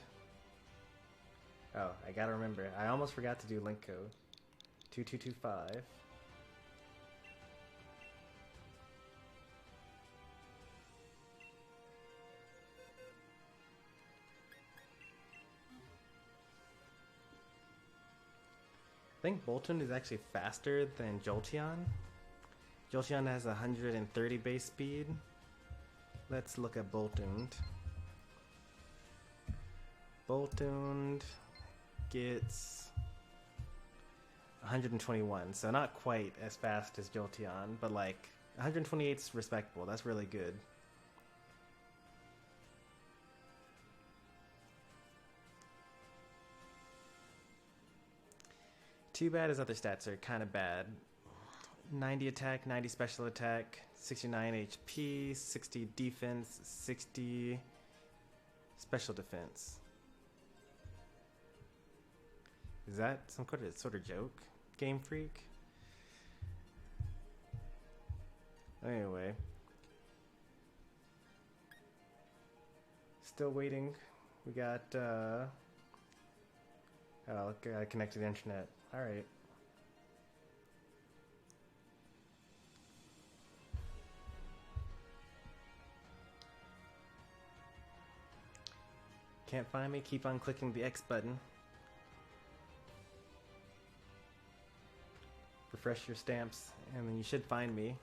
Oh, I gotta remember. I almost forgot to do link code. 2225. I think Bolton is actually faster than Jolteon. Jolteon has 130 base speed. Let's look at Bolton. Bolton gets 121, so not quite as fast as Jolteon, but like 128 is respectable. That's really good. Too bad his other stats are kind of bad. 90 attack, 90 special attack, 69 HP, 60 defense, 60 special defense. Is that some sort of joke? Game Freak? Anyway. Still waiting. We got, oh, gotta connect to the internet. Alright. Can't find me? Keep on clicking the X button. Refresh your stamps, and then you should find me.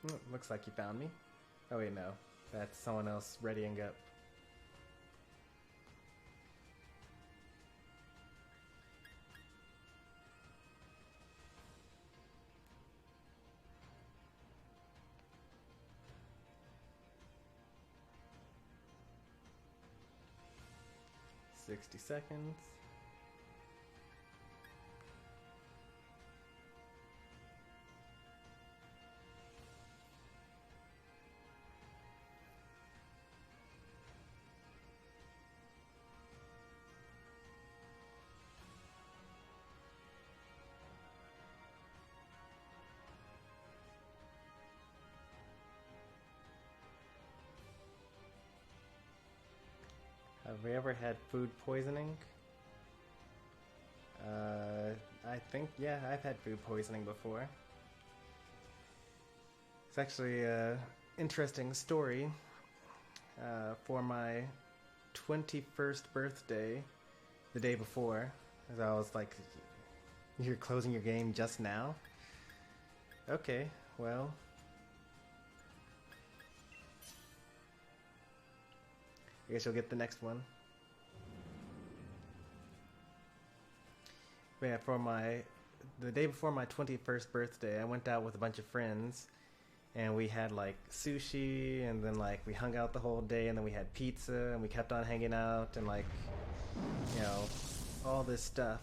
Oh, looks like you found me. Oh wait, no. That's someone else readying up. $60. Have we ever had food poisoning? I think, yeah, I've had food poisoning before. It's actually an interesting story. For my 21st birthday, the day before, as I was like, you're closing your game just now? Okay, well. I guess you'll get the next one. But yeah, for the day before my 21st birthday, I went out with a bunch of friends, and we had like sushi, and then like we hung out the whole day, and then we had pizza, and we kept on hanging out, and like, you know, all this stuff.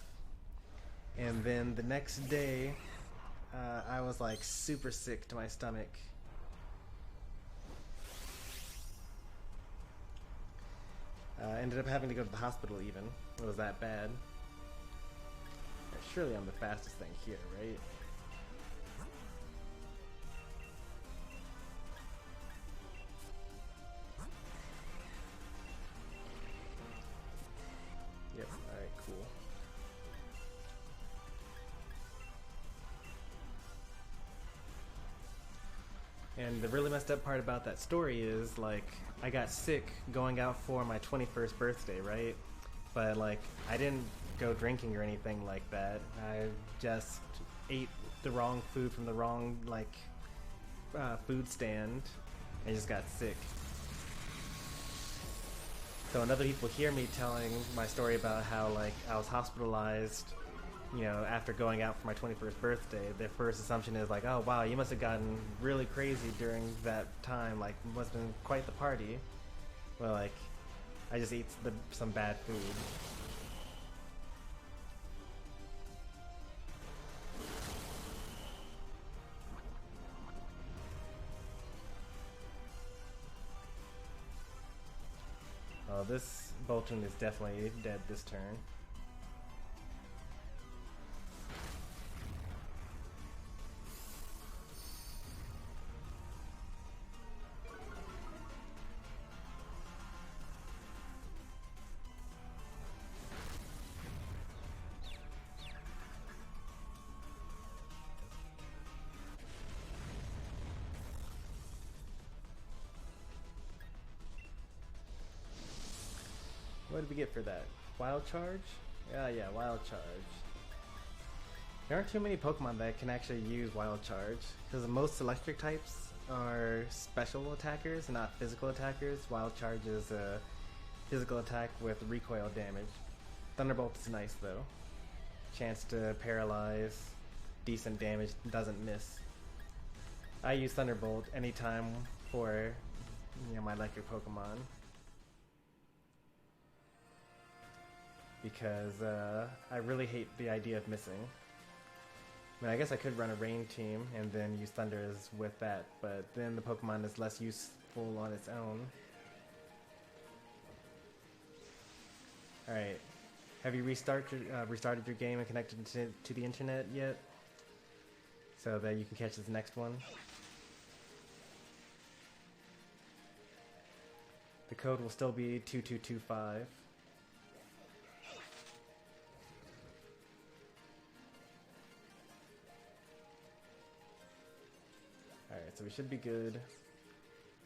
And then the next day, I was like super sick to my stomach. Ended up having to go to the hospital even. It was that bad. Surely I'm the fastest thing here, right? Yep, alright, cool. And the really messed up part about that story is, like, I got sick going out for my 21st birthday, right? But, like, I didn't go drinking or anything like that. I just ate the wrong food from the wrong, like, food stand. I just got sick. So when other people hear me telling my story about how, like, I was hospitalized, you know, after going out for my 21st birthday, their first assumption is like, oh wow, you must have gotten really crazy during that time, like, must have been quite the party. Well, like, I just ate some bad food. this Bolton is definitely dead this turn. What did we get for that? Wild Charge? Yeah, Wild Charge. There aren't too many Pokemon that can actually use Wild Charge, because most electric types are special attackers, not physical attackers. Wild Charge is a physical attack with recoil damage. Thunderbolt is nice though. Chance to paralyze, decent damage, doesn't miss. I use Thunderbolt anytime for my electric Pokemon. Because I really hate the idea of missing. I mean, I guess I could run a rain team and then use Thunders with that, but then the Pokemon is less useful on its own. Alright, have you restarted your game and connected to the internet yet? So that you can catch this next one? The code will still be 2225. Alright, so we should be good.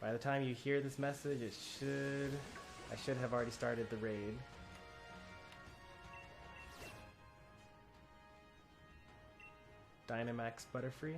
By the time you hear this message, I should have already started the raid. Dynamax Butterfree.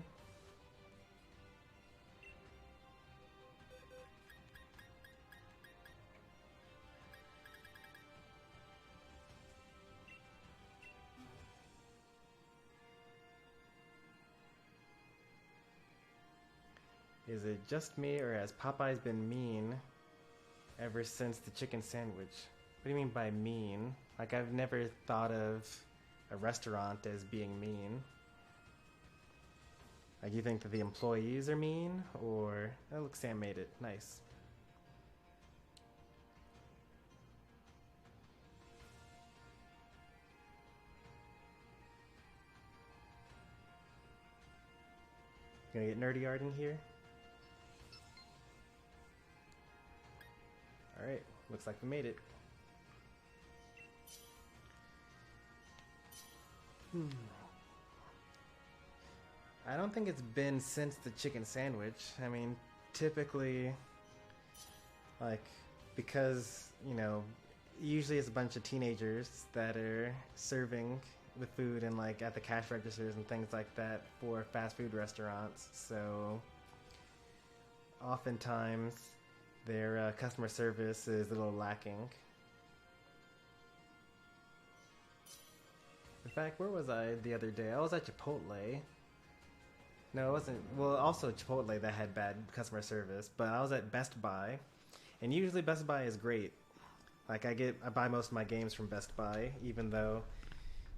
Is it just me, or has Popeye's been mean ever since the chicken sandwich? What do you mean by mean? Like, I've never thought of a restaurant as being mean. Like, you think that the employees are mean, or... Oh, look, Sam made it. Nice. Gonna get nerdy art in here? Alright, looks like we made it. I don't think it's been since the chicken sandwich. I mean, typically, like, because, usually it's a bunch of teenagers that are serving the food and, like, at the cash registers and things like that for fast food restaurants. So, oftentimes, their customer service is a little lacking. In fact, where was I the other day? I was at Chipotle. No, it wasn't. Well, also Chipotle that had bad customer service, but I was at Best Buy, and usually Best Buy is great. Like, I buy most of my games from Best Buy, even though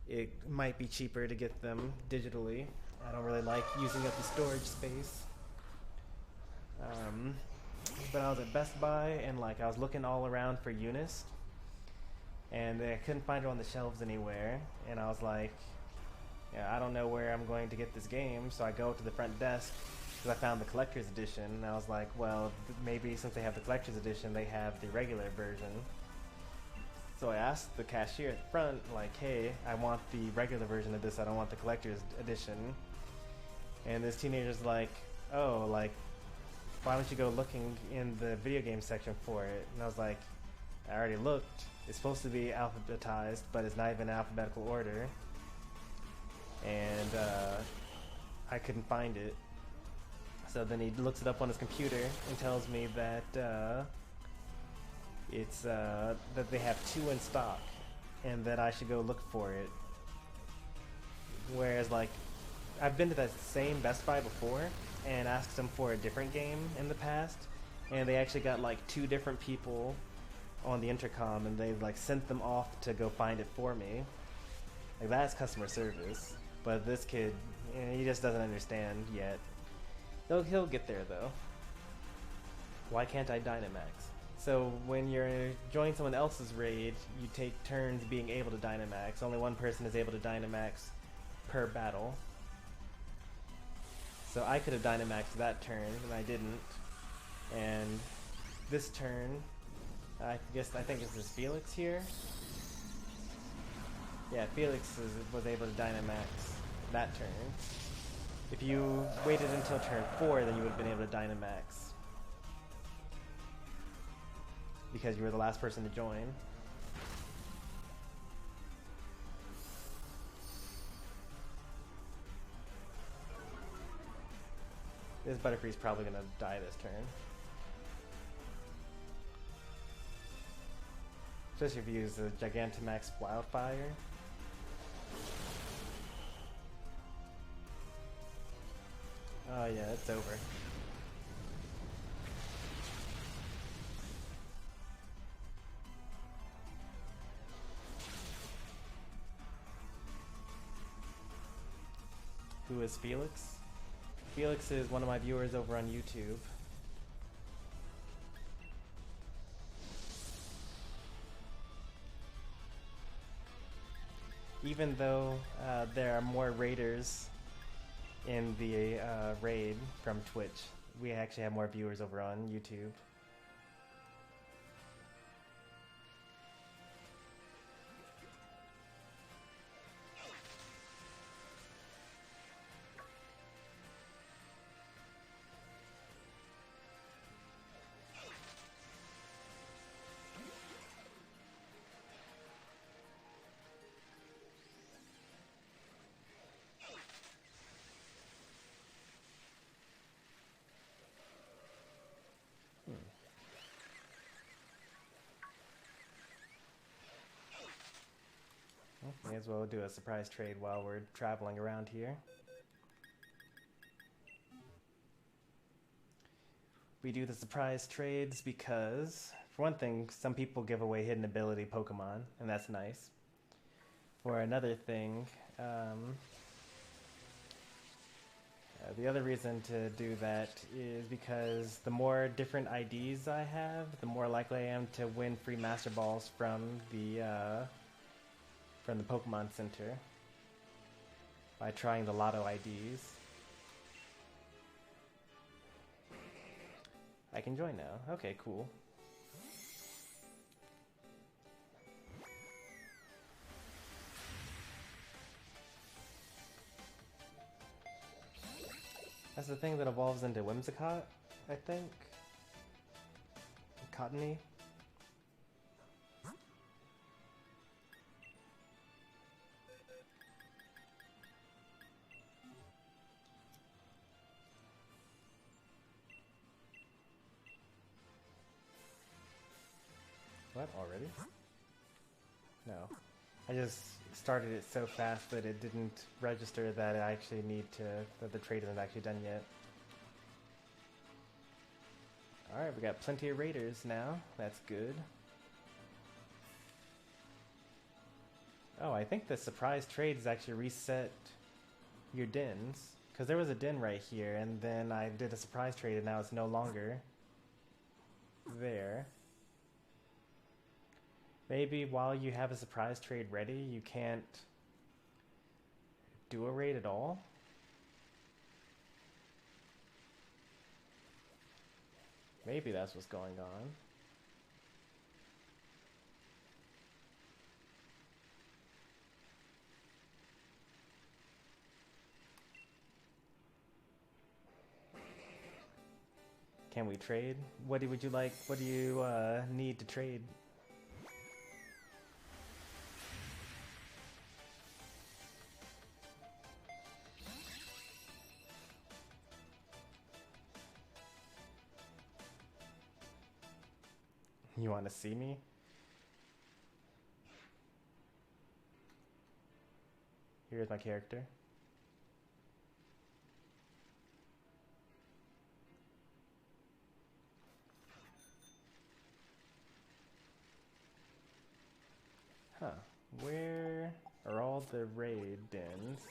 it might be cheaper to get them digitally. I don't really like using up the storage space. But I was at Best Buy, and I was looking all around for Eunice, and I couldn't find her on the shelves anywhere. And I was like, I don't know where I'm going to get this game. So I go to the front desk because I found the collector's edition, and I was like, well, maybe since they have the collector's edition, they have the regular version. So I asked the cashier at the front, like, hey, I want the regular version of this, I don't want the collector's edition. And this teenager's like, oh, why don't you go looking in the video game section for it? And I was like, I already looked. It's supposed to be alphabetized, but it's not even in alphabetical order. And I couldn't find it. So then he looks it up on his computer and tells me that it's that they have 2 in stock and that I should go look for it. Whereas, I've been to that same Best Buy before and asked them for a different game in the past, and they actually got 2 different people on the intercom, and they sent them off to go find it for me. That's customer service. But this kid, he just doesn't understand yet. He'll get there though. Why can't I Dynamax? So when you're joining someone else's raid, you take turns being able to Dynamax. Only one person is able to Dynamax per battle. So I could have Dynamaxed that turn, and I didn't. And this turn, I think this is Felix here. Yeah, Felix was able to Dynamax that turn. If you waited until turn 4, then you would have been able to Dynamax. Because you were the last person to join. This Butterfree's probably gonna die this turn. Especially if you use the Gigantamax Wildfire. Oh yeah, it's over. Who is Felix? Felix is one of my viewers over on YouTube. Even though there are more raiders in the raid from Twitch, we actually have more viewers over on YouTube. May as well do a surprise trade while we're traveling around here. We do the surprise trades because, for one thing, some people give away hidden ability Pokemon, and that's nice. For another thing, the other reason to do that is because the more different IDs I have, the more likely I am to win free Master Balls from the Pokemon Center by trying the Lotto IDs. I can join now. Okay, cool. That's the thing that evolves into Whimsicott, I think. Cottony. What, already? No. I just started it so fast that it didn't register that I actually that the trade isn't actually done yet. Alright, we got plenty of raiders now. That's good. Oh, I think the surprise trade is actually reset your dens. Because there was a den right here, and then I did a surprise trade, and now it's no longer there. Maybe while you have a surprise trade ready, you can't do a raid at all? Maybe that's what's going on. Can we trade? What would you like? What do you need to trade? You want to see me? Here's my character. Huh. Where are all the raid dens?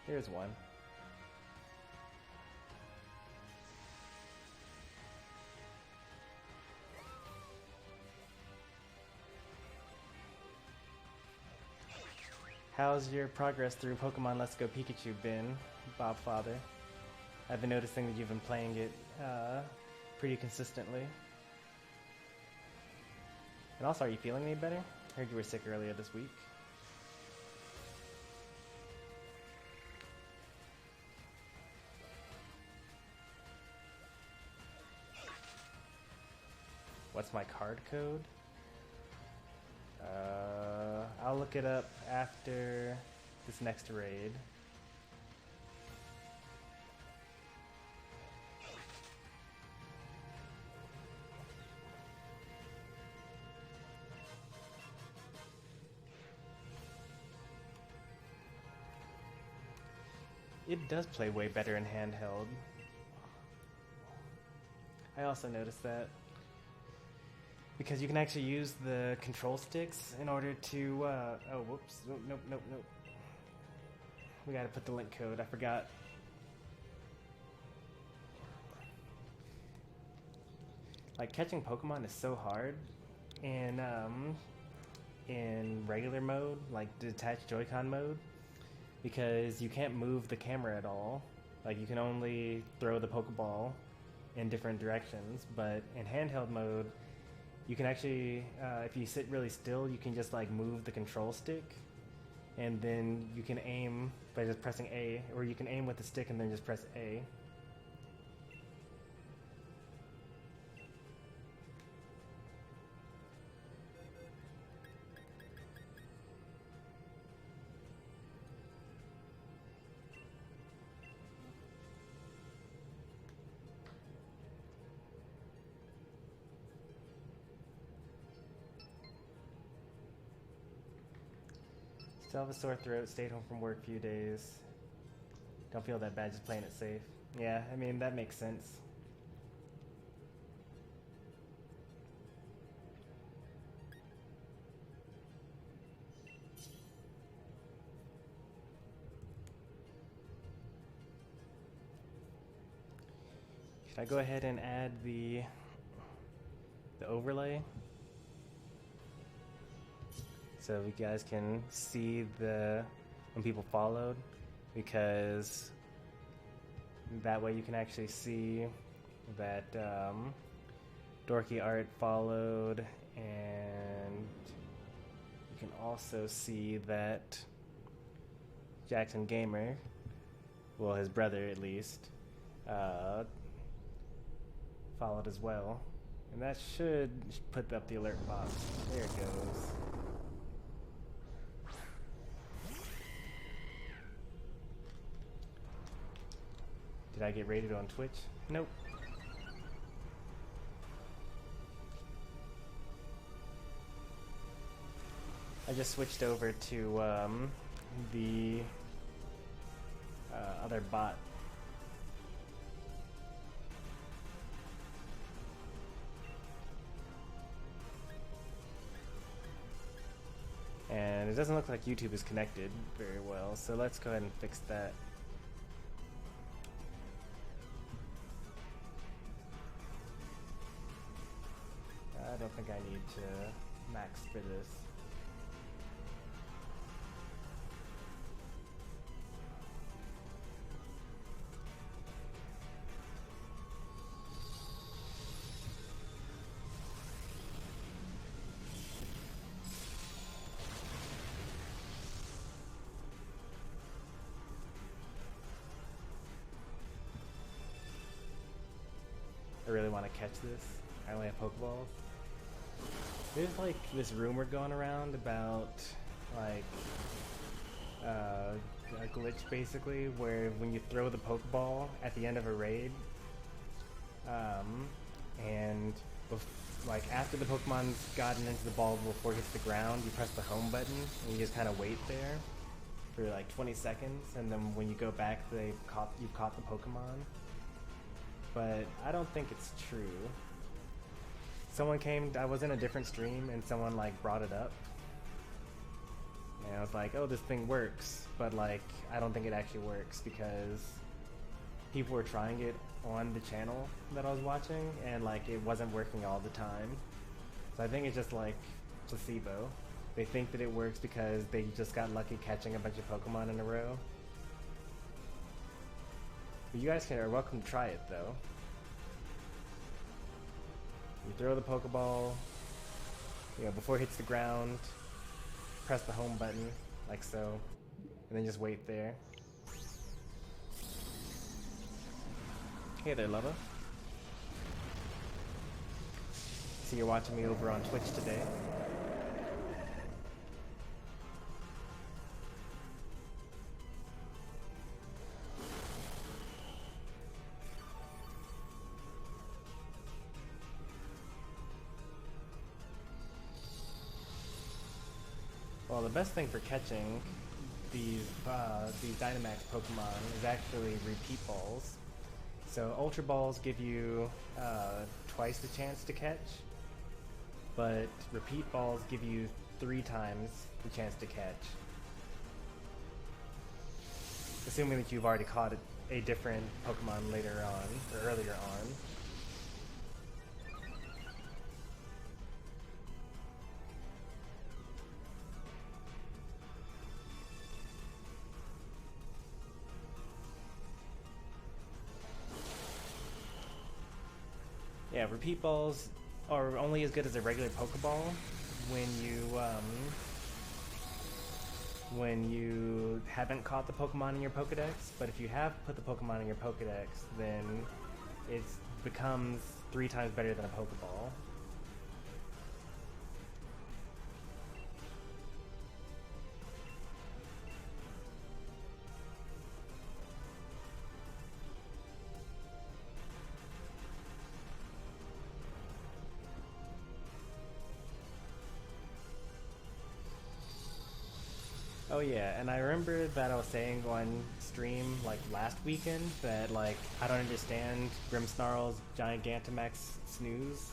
There's one. How's your progress through Pokemon Let's Go Pikachu been, Bob Father? I've been noticing that you've been playing it pretty consistently. And also, are you feeling any better? I heard you were sick earlier this week. What's my card code? I'll look it up after this next raid. It does play way better in handheld. I also noticed that. Because you can actually use the control sticks in order to, oh, whoops, nope. We gotta put the link code, I forgot. Like, catching Pokemon is so hard in regular mode, like detached Joy-Con mode, because you can't move the camera at all. Like, you can only throw the Pokeball in different directions, but in handheld mode, you can actually, if you sit really still, you can just like move the control stick, and then you can aim by just pressing A, or you can aim with the stick and then just press A. Still have a sore throat, stayed home from work a few days. Don't feel that bad, just playing it safe. Yeah, I mean, that makes sense. Should I go ahead and add the overlay? So you guys can see when people followed, because that way you can actually see that Dorky Art followed, and you can also see that Jackson Gamer, well, his brother at least, followed as well. And that should put up the alert box. There it goes. Did I get rated on Twitch? Nope. I just switched over to the other bot. And it doesn't look like YouTube is connected very well, so let's go ahead and fix that. I don't think I need to max for this. I really want to catch this. I only have Pokeballs. There's like this rumor going around about like a glitch basically where when you throw the Pokeball at the end of a raid, and like after the Pokemon's gotten into the ball before it hits the ground, you press the home button and you just kind of wait there for like 20 seconds, and then when you go back, you've caught the Pokemon. But I don't think it's true. Someone came, I was in a different stream and someone like brought it up, And I was like, oh, this thing works, but like, I don't think it actually works because people were trying it on the channel that I was watching, and like, it wasn't working all the time. So I think it's just like placebo. They think that it works because they just got lucky catching a bunch of Pokemon in a row. But you guys are welcome to try it though. You throw the Pokeball, before it hits the ground, press the home button, like so, and then just wait there. Hey there, Lava. So you're watching me over on Twitch today. Well, the best thing for catching these Dynamax Pokemon is actually repeat balls. So Ultra Balls give you twice the chance to catch, but repeat balls give you 3 times the chance to catch. Assuming that you've already caught a different Pokemon later on, or earlier on. Yeah, repeat balls are only as good as a regular Pokeball when you haven't caught the Pokemon in your Pokedex, but if you have put the Pokemon in your Pokedex, then it becomes 3 times better than a Pokeball. Oh yeah, and I remember that I was saying on stream like last weekend that like I don't understand Grimmsnarl's Gigantamax Snooze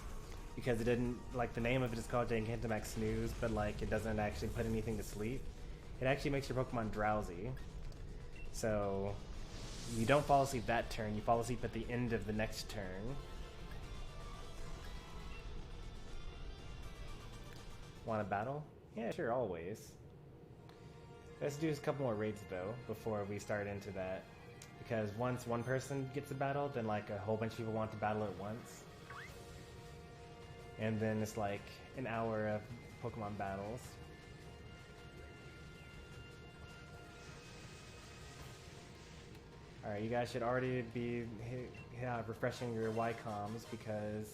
because it didn't, like, the name of it is called Gigantamax Snooze, but like it doesn't actually put anything to sleep. It actually makes your Pokemon drowsy. So you don't fall asleep that turn, you fall asleep at the end of the next turn. Want to battle? Yeah, sure, always. Let's do a couple more raids though before we start into that, because once one person gets a battle, then like a whole bunch of people want to battle at once, and then it's like an hour of Pokemon battles. Alright, you guys should already be refreshing your Y-coms because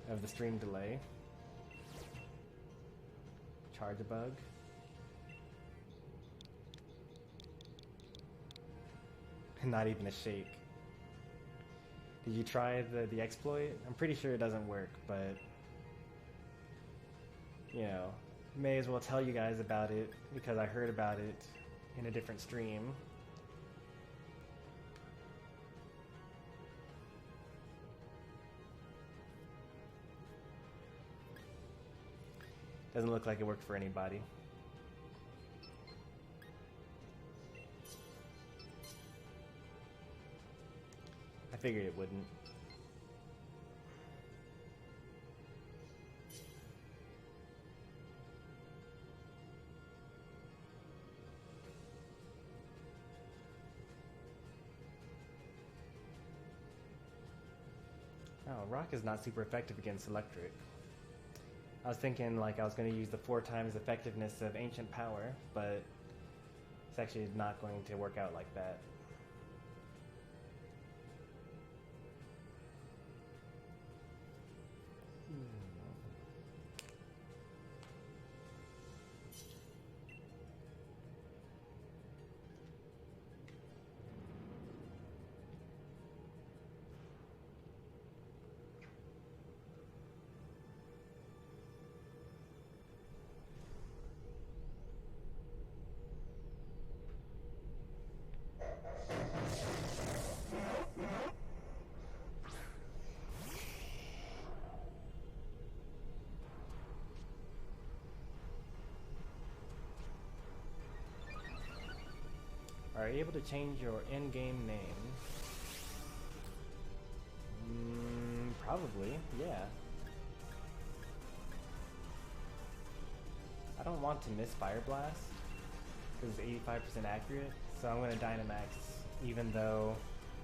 of the stream delay. Charge a bug. Not even a shake. Did you try the exploit? I'm pretty sure it doesn't work, but may as well tell you guys about it because I heard about it in a different stream. Doesn't look like it worked for anybody. I figured it wouldn't. Oh, rock is not super effective against electric. I was thinking like I was going to use the 4 times effectiveness of ancient power, but it's actually not going to work out like that. are able to change your in-game name. Probably, yeah. I don't want to miss Fire Blast because it's 85% accurate, so I'm going to Dynamax, even though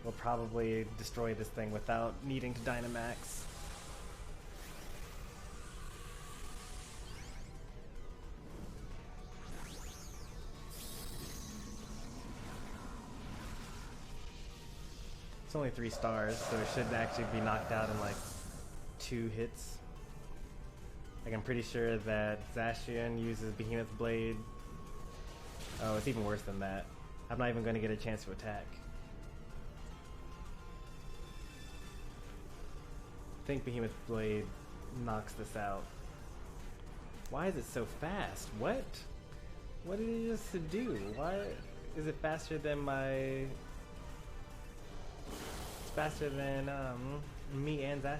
we'll probably destroy this thing without needing to Dynamax. It's only 3 stars, so it should actually be knocked out in like 2 hits. Like, I'm pretty sure that Zacian uses Behemoth Blade. Oh, it's even worse than that. I'm not even going to get a chance to attack. I think Behemoth Blade knocks this out. Why is it so fast? What? What did it just do? Why is it faster than my... It's faster than me and Zacian.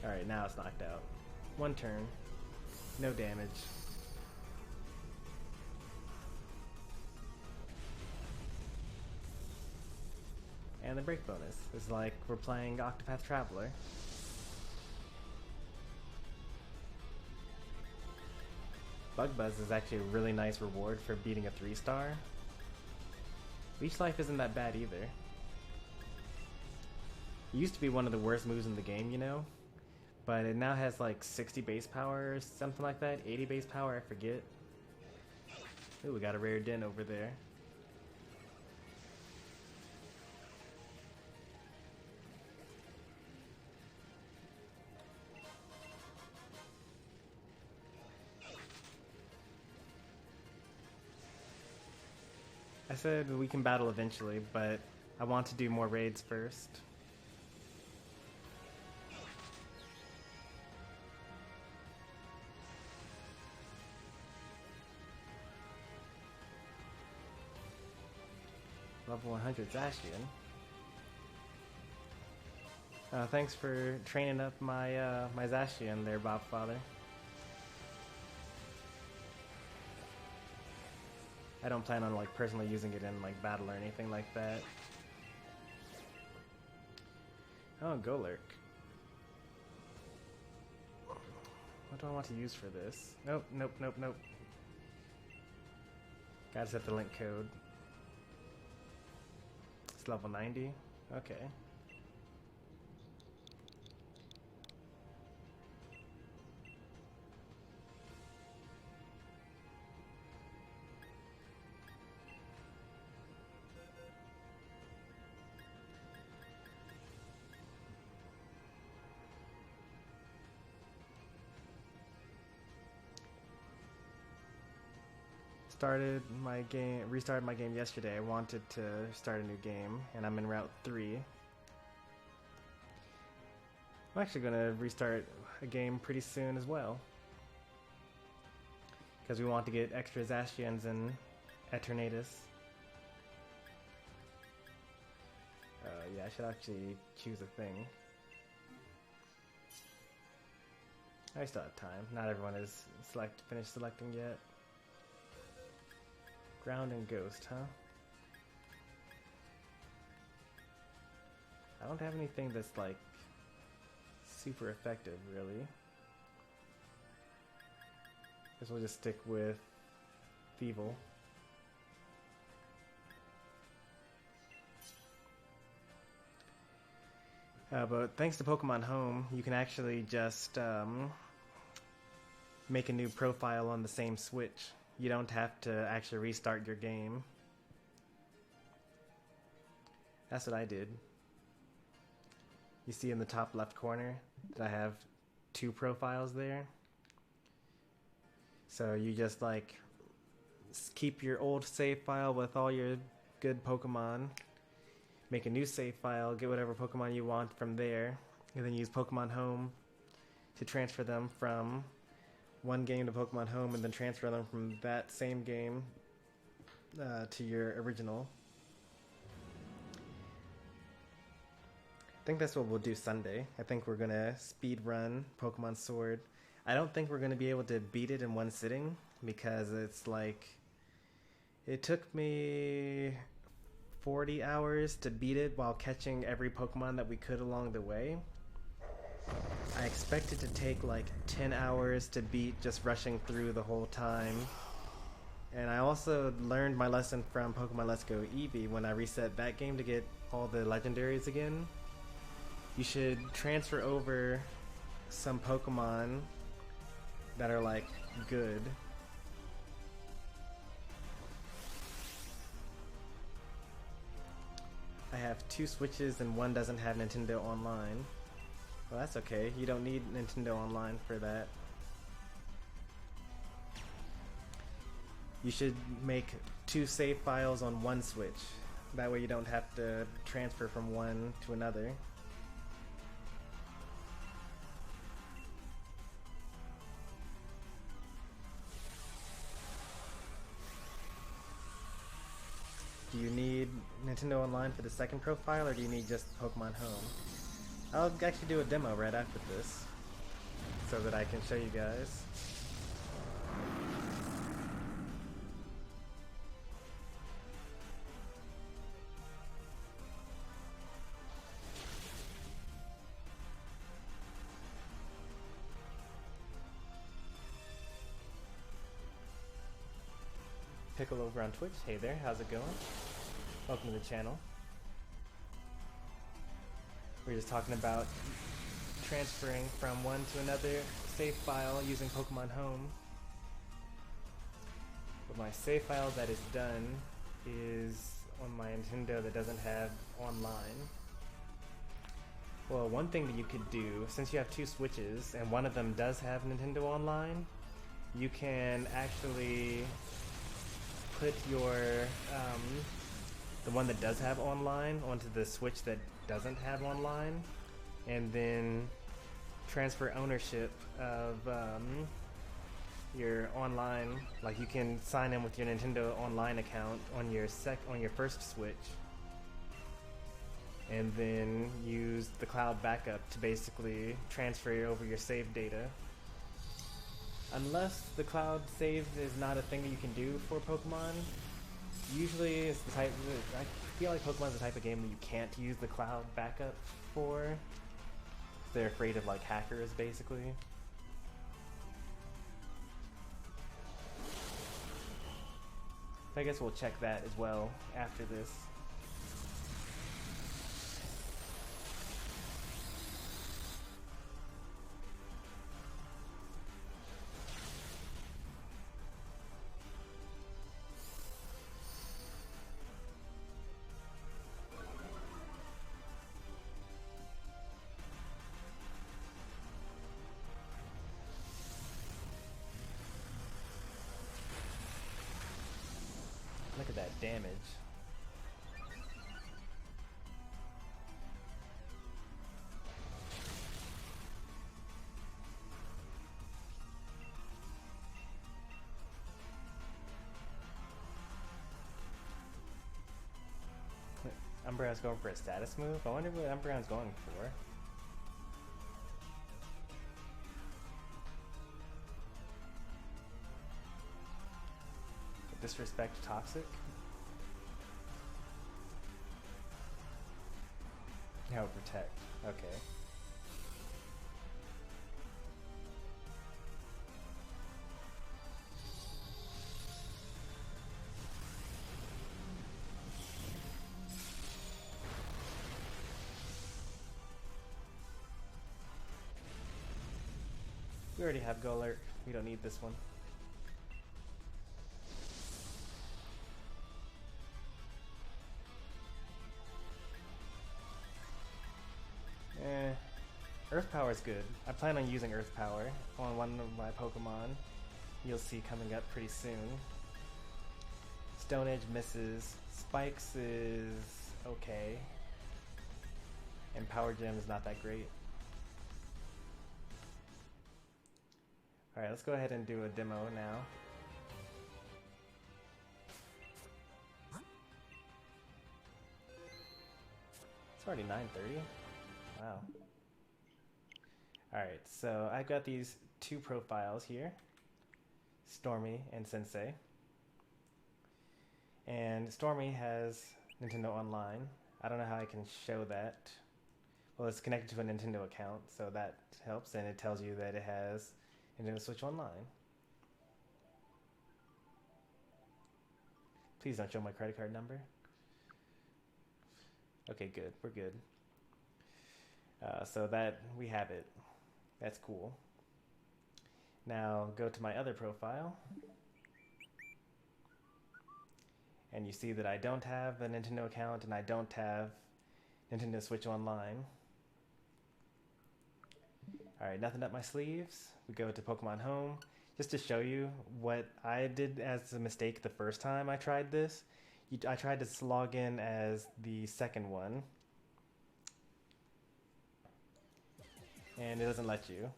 Alright, now it's knocked out. 1 turn. No damage. And the break bonus is like we're playing Octopath Traveler. Bug Buzz is actually a really nice reward for beating a 3-star. Leech Life isn't that bad either. It used to be one of the worst moves in the game, you know? But it now has like 60 base power or something like that. 80 base power, I forget. Ooh, we got a rare Den over there. I said we can battle eventually, but I want to do more raids first. Level 100 Zacian. Thanks for training up my my Zacian there, Bobfather. I don't plan on like personally using it in like battle or anything like that. Oh, Golurk. What do I want to use for this? Nope, nope, nope, nope. Gotta set the link code. It's level 90? Okay. Restarted my game yesterday. I wanted to start a new game, and I'm in Route 3. I'm actually going to restart a game pretty soon as well. Because we want to get extra Zacians and Eternatus. Yeah, I should actually choose a thing. I still have time. Not everyone is finished selecting yet. Ground and Ghost, huh? I don't have anything that's like super effective, really. Guess we'll just stick with Feeble. But thanks to Pokemon Home, you can actually just make a new profile on the same Switch. You don't have to actually restart your game. That's what I did. You see in the top left corner that I have 2 profiles there. So you just like keep your old save file with all your good Pokemon, make a new save file, get whatever Pokemon you want from there, and then use Pokemon Home to transfer them from one game to Pokemon Home, and then transfer them from that same game to your original. think that's what we'll do Sunday. I think we're gonna speed run Pokemon Sword. I don't think we're gonna be able to beat it in one sitting because it's like it took me 40 hours to beat it while catching every Pokemon that we could along the way. I expect it to take like 10 hours to beat just rushing through the whole time. And I also learned my lesson from Pokemon Let's Go Eevee when I reset that game to get all the legendaries again. You should transfer over some Pokemon that are like good. I have 2 Switches and one doesn't have Nintendo Online. Well, that's okay. You don't need Nintendo Online for that. You should make 2 save files on one Switch. That way you don't have to transfer from one to another. Do you need Nintendo Online for the second profile, or do you need just Pokemon Home? I'll actually do a demo right after this, so that I can show you guys. Pickle over on Twitch. Hey there, how's it going? Welcome to the channel. We're just talking about transferring from one to another save file using Pokemon Home. But my save file that is done is on my Nintendo that doesn't have online. Well, one thing that you could do, since you have 2 Switches and one of them does have Nintendo Online, you can actually put your the one that does have online onto the Switch that doesn't have online, and then transfer ownership of your online. Like you can sign in with your Nintendo Online account on your first Switch, and then use the cloud backup to basically transfer over your save data. Unless the cloud save is not a thing that you can do for Pokemon, usually it's the type. I feel like Pokemon's the type of game that you can't use the cloud backup for. They're afraid of like hackers, basically. I guess we'll check that as well after this. Look at that damage. Umbreon's going for a status move? I wonder what Umbreon's going for. Disrespect toxic? No, protect. Okay. We already have Go Alert. We don't need this one. Earth Power is good. I plan on using Earth Power on one of my Pokemon. You'll see coming up pretty soon. Stone Edge misses. Spikes is okay. And Power Gem is not that great. Alright, let's go ahead and do a demo now. It's already 9:30. Wow. Alright, so I've got these two profiles here, Stormy and Sensei. And Stormy has Nintendo Online. I don't know how I can show that. Well, it's connected to a Nintendo account, so that helps, and it tells you that it has Nintendo Switch Online. Please don't show my credit card number. Okay, good. We're good. So that we have it. That's cool. Now go to my other profile. And you see that I don't have a Nintendo account and I don't have Nintendo Switch Online. Alright, nothing up my sleeves. We go to Pokemon Home. Just to show you what I did as a mistake the first time I tried this. I tried to log in as the second one. And it doesn't let you.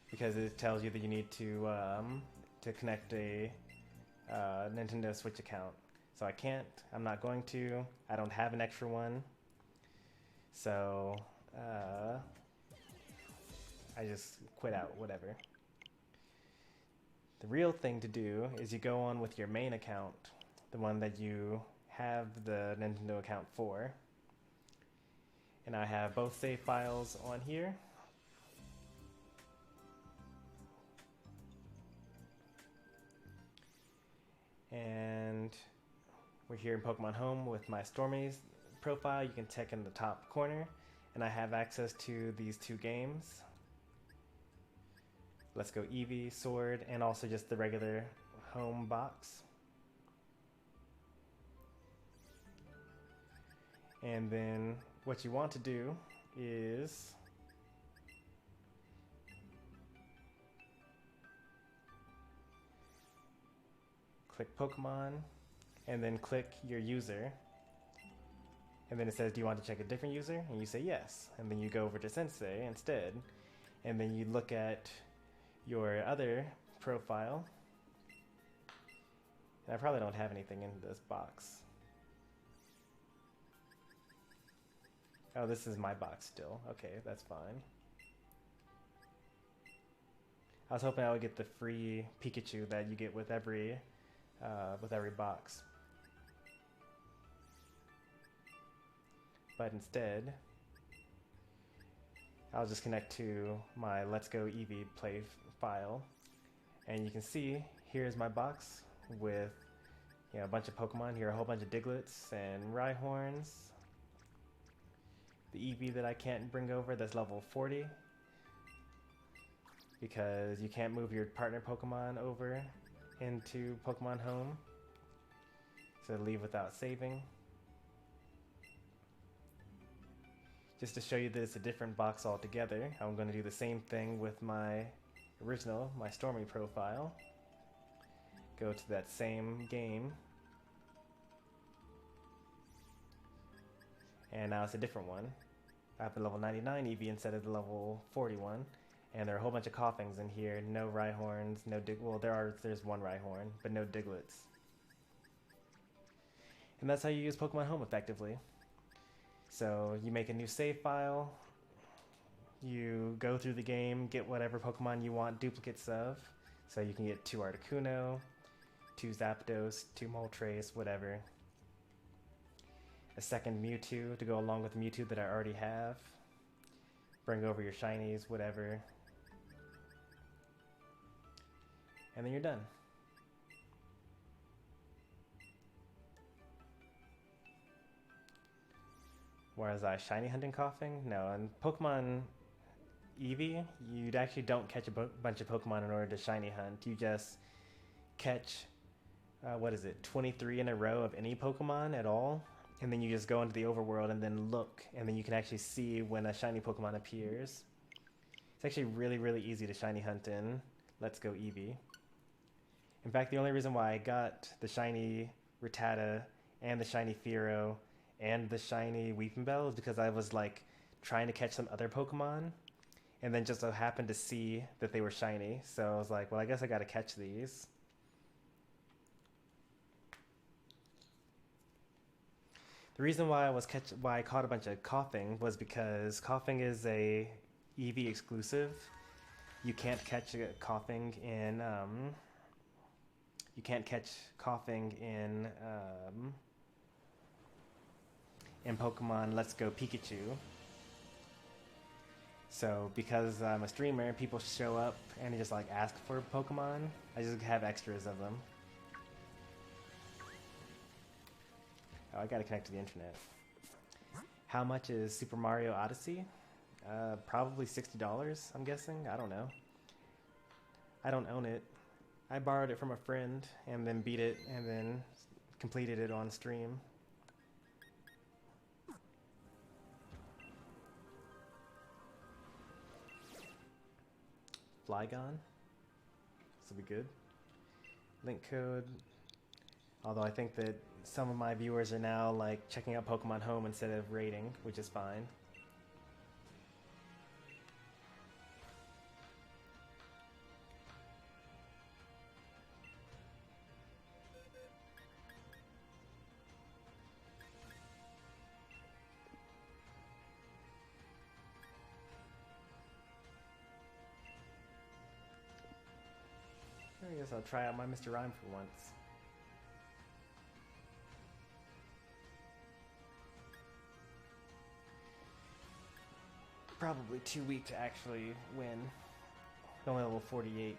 Because it tells you that you need to connect a Nintendo Switch account. So I can't. I'm not going to. I don't have an extra one. So I just quit out, whatever. The real thing to do is you go on with your main account, the one that you have the Nintendo account for. And I have both save files on here. And we're here in Pokemon Home with my Stormy's profile. You can check in the top corner. And I have access to these two games. Let's Go Eevee, Sword, and also just the regular home box. And then what you want to do is click Pokemon and then click your user. And then it says, do you want to check a different user? And you say yes. And then you go over to Sensei instead. And then you look at your other profile. And I probably don't have anything in this box. Oh, this is my box still. Okay, that's fine. I was hoping I would get the free Pikachu that you get with every box. But instead, I'll just connect to my Let's Go Eevee play file. And you can see, here's my box with a bunch of Pokemon. Here are a whole bunch of Digletts and Rhyhorns. The Eevee that I can't bring over, that's level 40. Because you can't move your partner Pokemon over into Pokemon Home. So leave without saving. Just to show you that it's a different box altogether, I'm going to do the same thing with my original, my Stormy profile. Go to that same game. And now it's a different one. I have the level 99 Eevee instead of the level 41. And there are a whole bunch of Coughings in here. No Rhyhorns, no there's one Rhyhorn, but no Digletts. And that's how you use Pokemon Home effectively. So you make a new save file, you go through the game, get whatever Pokemon you want duplicates of. So you can get 2 Articuno, 2 Zapdos, 2 Moltres, whatever. A second Mewtwo to go along with the Mewtwo that I already have. Bring over your shinies, whatever. And then you're done. Whereas I shiny hunting Coughing? No, in Pokemon Eevee, you actually don't catch a bunch of Pokemon in order to shiny hunt. You just catch, 23 in a row of any Pokemon at all. And then you just go into the overworld and then look. And then you can actually see when a shiny Pokemon appears. It's actually really, really easy to shiny hunt in Let's Go Eevee. In fact, the only reason why I got the shiny Rattata and the shiny Fearow and the shiny Weepinbell is because I was like trying to catch some other Pokemon and then just so happened to see that they were shiny. So I was like, well, I guess I gotta catch these. The reason why I caught a bunch of coughing was because coughing is a EV exclusive. You can't catch coughing in in Pokemon Let's Go Pikachu. So because I'm a streamer and people show up and they just like ask for Pokemon, I just have extras of them. Oh, I gotta connect to the internet. How much is Super Mario Odyssey? Probably $60, I'm guessing. I don't know. I don't own it. I borrowed it from a friend and then beat it and then completed it on stream. Flygon. This will be good. Link code. Although I think that some of my viewers are now like checking out Pokemon Home instead of raiding, which is fine. I guess I'll try out my Mr. Rhyme for once. Probably too weak to actually win. Only level 48.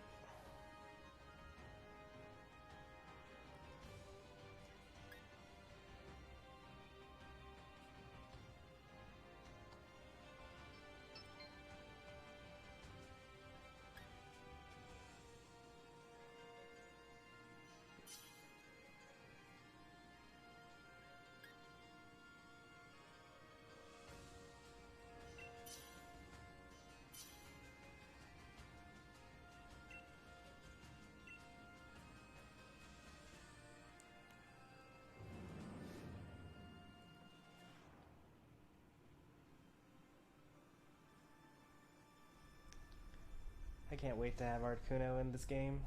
I can't wait to have Articuno in this game.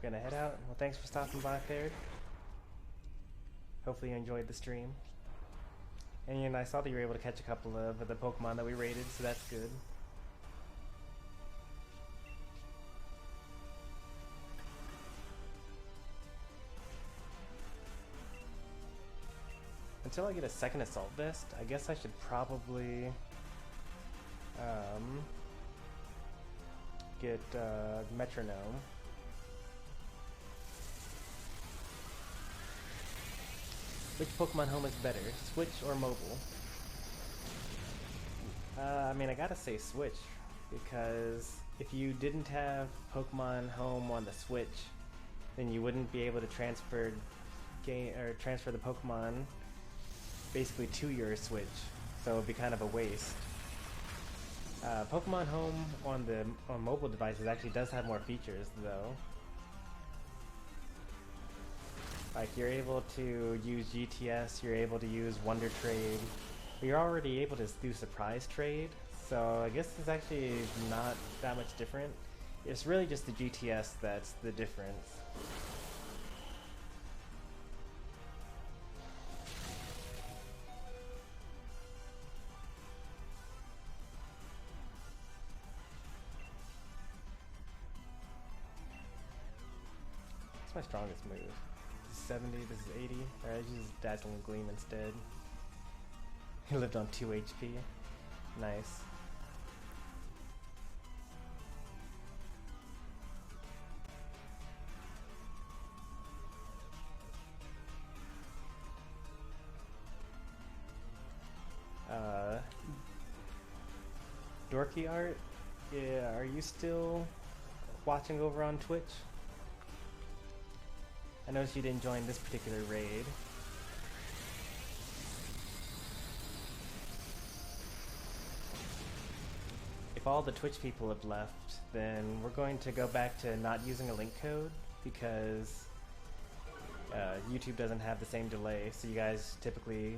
Gonna head out. Well, thanks for stopping by, Fared. Hopefully you enjoyed the stream. And I saw that you were able to catch a couple of the Pokemon that we raided, so that's good. Until I get a second Assault Vest, I guess I should probably get Metronome. Which Pokemon Home is better, Switch or mobile? I mean, I gotta say Switch, because if you didn't have Pokemon Home on the Switch, then you wouldn't be able to transfer the Pokemon basically to your Switch, so it would be kind of a waste. Pokemon Home on mobile devices actually does have more features, though. Like, you're able to use GTS, you're able to use Wonder Trade, but you're already able to do Surprise Trade, so I guess it's actually not that much different. It's really just the GTS that's the difference. What's my strongest move? 70, this is 80. Alright, I use Dazzling Gleam instead. He lived on 2 HP. Nice. Dorky Art? Yeah, are you still watching over on Twitch? I noticed you didn't join this particular raid. If all the Twitch people have left, then we're going to go back to not using a link code because YouTube doesn't have the same delay, so you guys typically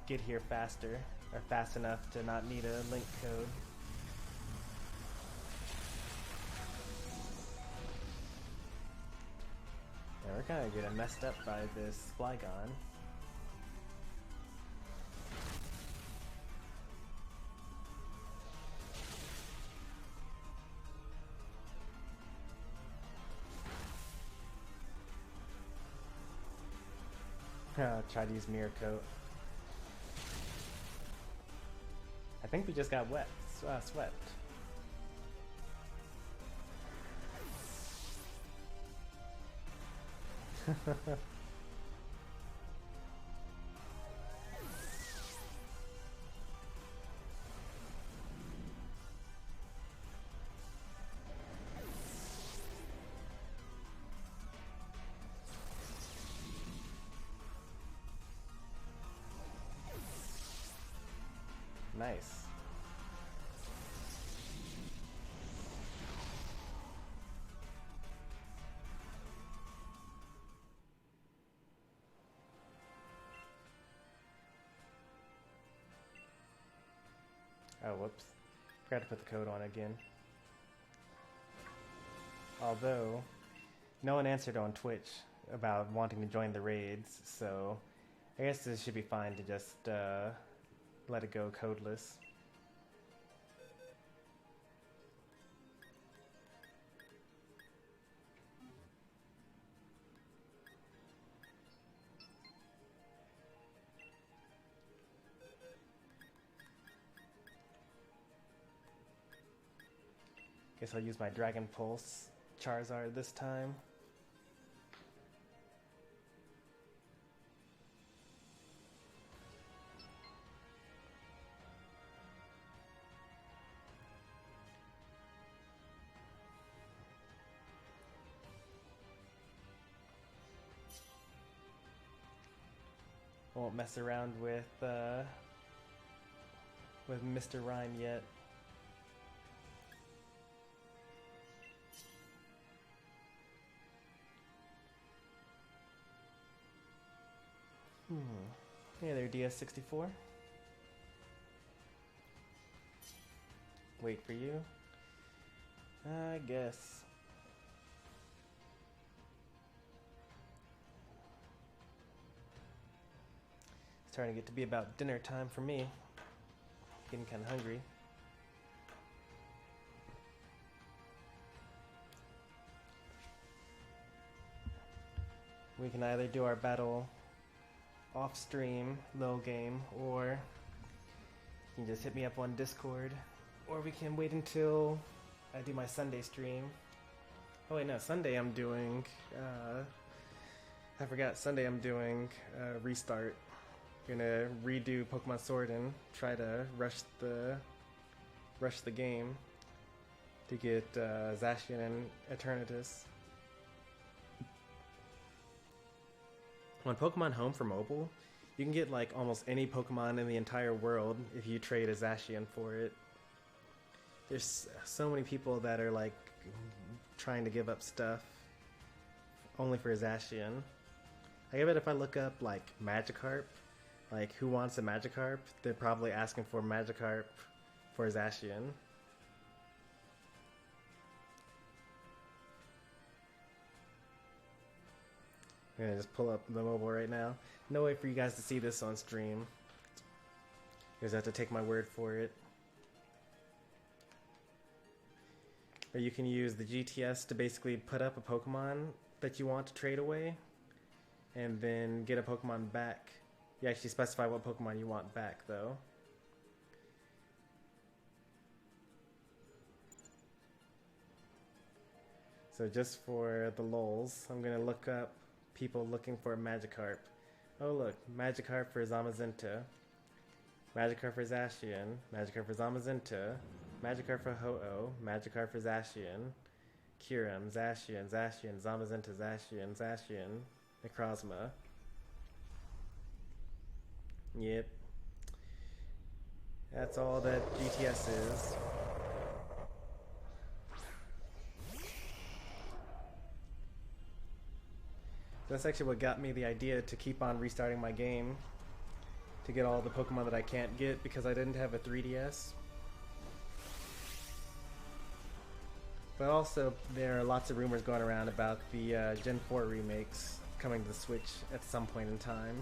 get here faster, or fast enough to not need a link code. Kinda getting messed up by this Flygon. Try to use Mirror Coat. I think we just got swept. Nice. Oh, whoops. Forgot to put the code on again. Although, no one answered on Twitch about wanting to join the raids, so I guess this should be fine to just let it go codeless. Guess I'll use my Dragon Pulse Charizard this time. Won't mess around with Mr. Rhyme yet. Hey there, DS64. Wait for you. I guess. It's starting to get to be about dinner time for me. Getting kind of hungry. We can either do our battle off stream, little game, or you can just hit me up on Discord, or we can wait until I do my Sunday stream. Oh wait, no, Sunday I'm doing, I forgot, Sunday I'm doing Restart. Gonna redo Pokemon Sword and try to rush the game to get Zacian and Eternatus. On Pokemon Home for mobile, you can get like almost any Pokemon in the entire world if you trade a Zacian for it. There's so many people that are like trying to give up stuff only for a Zacian. I bet if I look up like Magikarp, like who wants a Magikarp, they're probably asking for Magikarp for a Zacian. I'm gonna just pull up the mobile right now. No way for you guys to see this on stream. You guys have to take my word for it. Or you can use the GTS to basically put up a Pokemon that you want to trade away, and then get a Pokemon back. You actually specify what Pokemon you want back, though. So just for the lulz, I'm gonna look up people looking for Magikarp. Oh look, Magikarp for Zamazenta, Magikarp for Zacian, Magikarp for Zamazenta, Magikarp for Ho-Oh, Magikarp for Zacian, Kyurem, Zacian, Zamazenta, Zacian, Necrozma. Yep. That's all that GTS is. That's actually what got me the idea to keep on restarting my game, to get all the Pokemon that I can't get because I didn't have a 3DS. But also, there are lots of rumors going around about the Gen 4 remakes coming to the Switch at some point in time,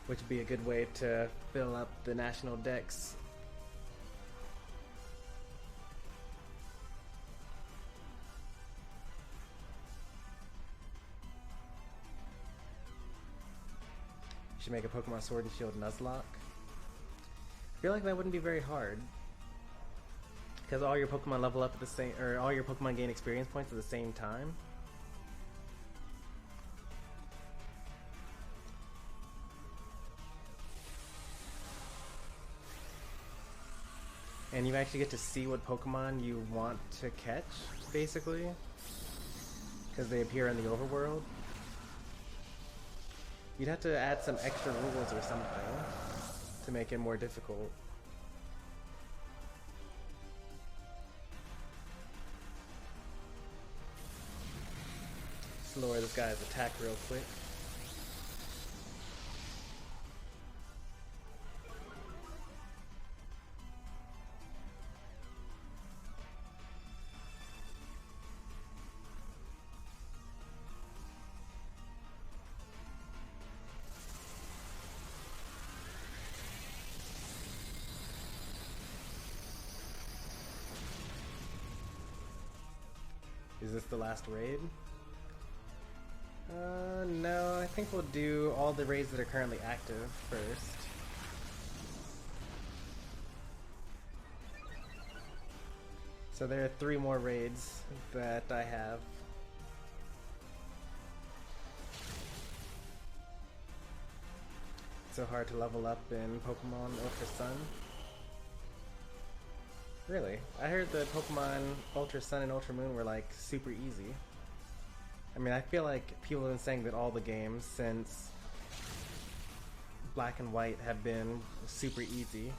which would be a good way to fill up the national decks. You should make a Pokemon Sword and Shield Nuzlocke. I feel like that wouldn't be very hard, because all your Pokemon level up at the same, or all your Pokemon gain experience points at the same time. And you actually get to see what Pokemon you want to catch, basically, because they appear in the overworld. You'd have to add some extra rules or something to make it more difficult. Let's lower this guy's attack real quick. Is this the last raid? No, I think we'll do all the raids that are currently active first. So there are 3 more raids that I have. It's so hard to level up in Pokemon Ultra Sun. Really? I heard that Pokemon Ultra Sun and Ultra Moon were like super easy. I mean, I feel like people have been saying that all the games since Black and White have been super easy.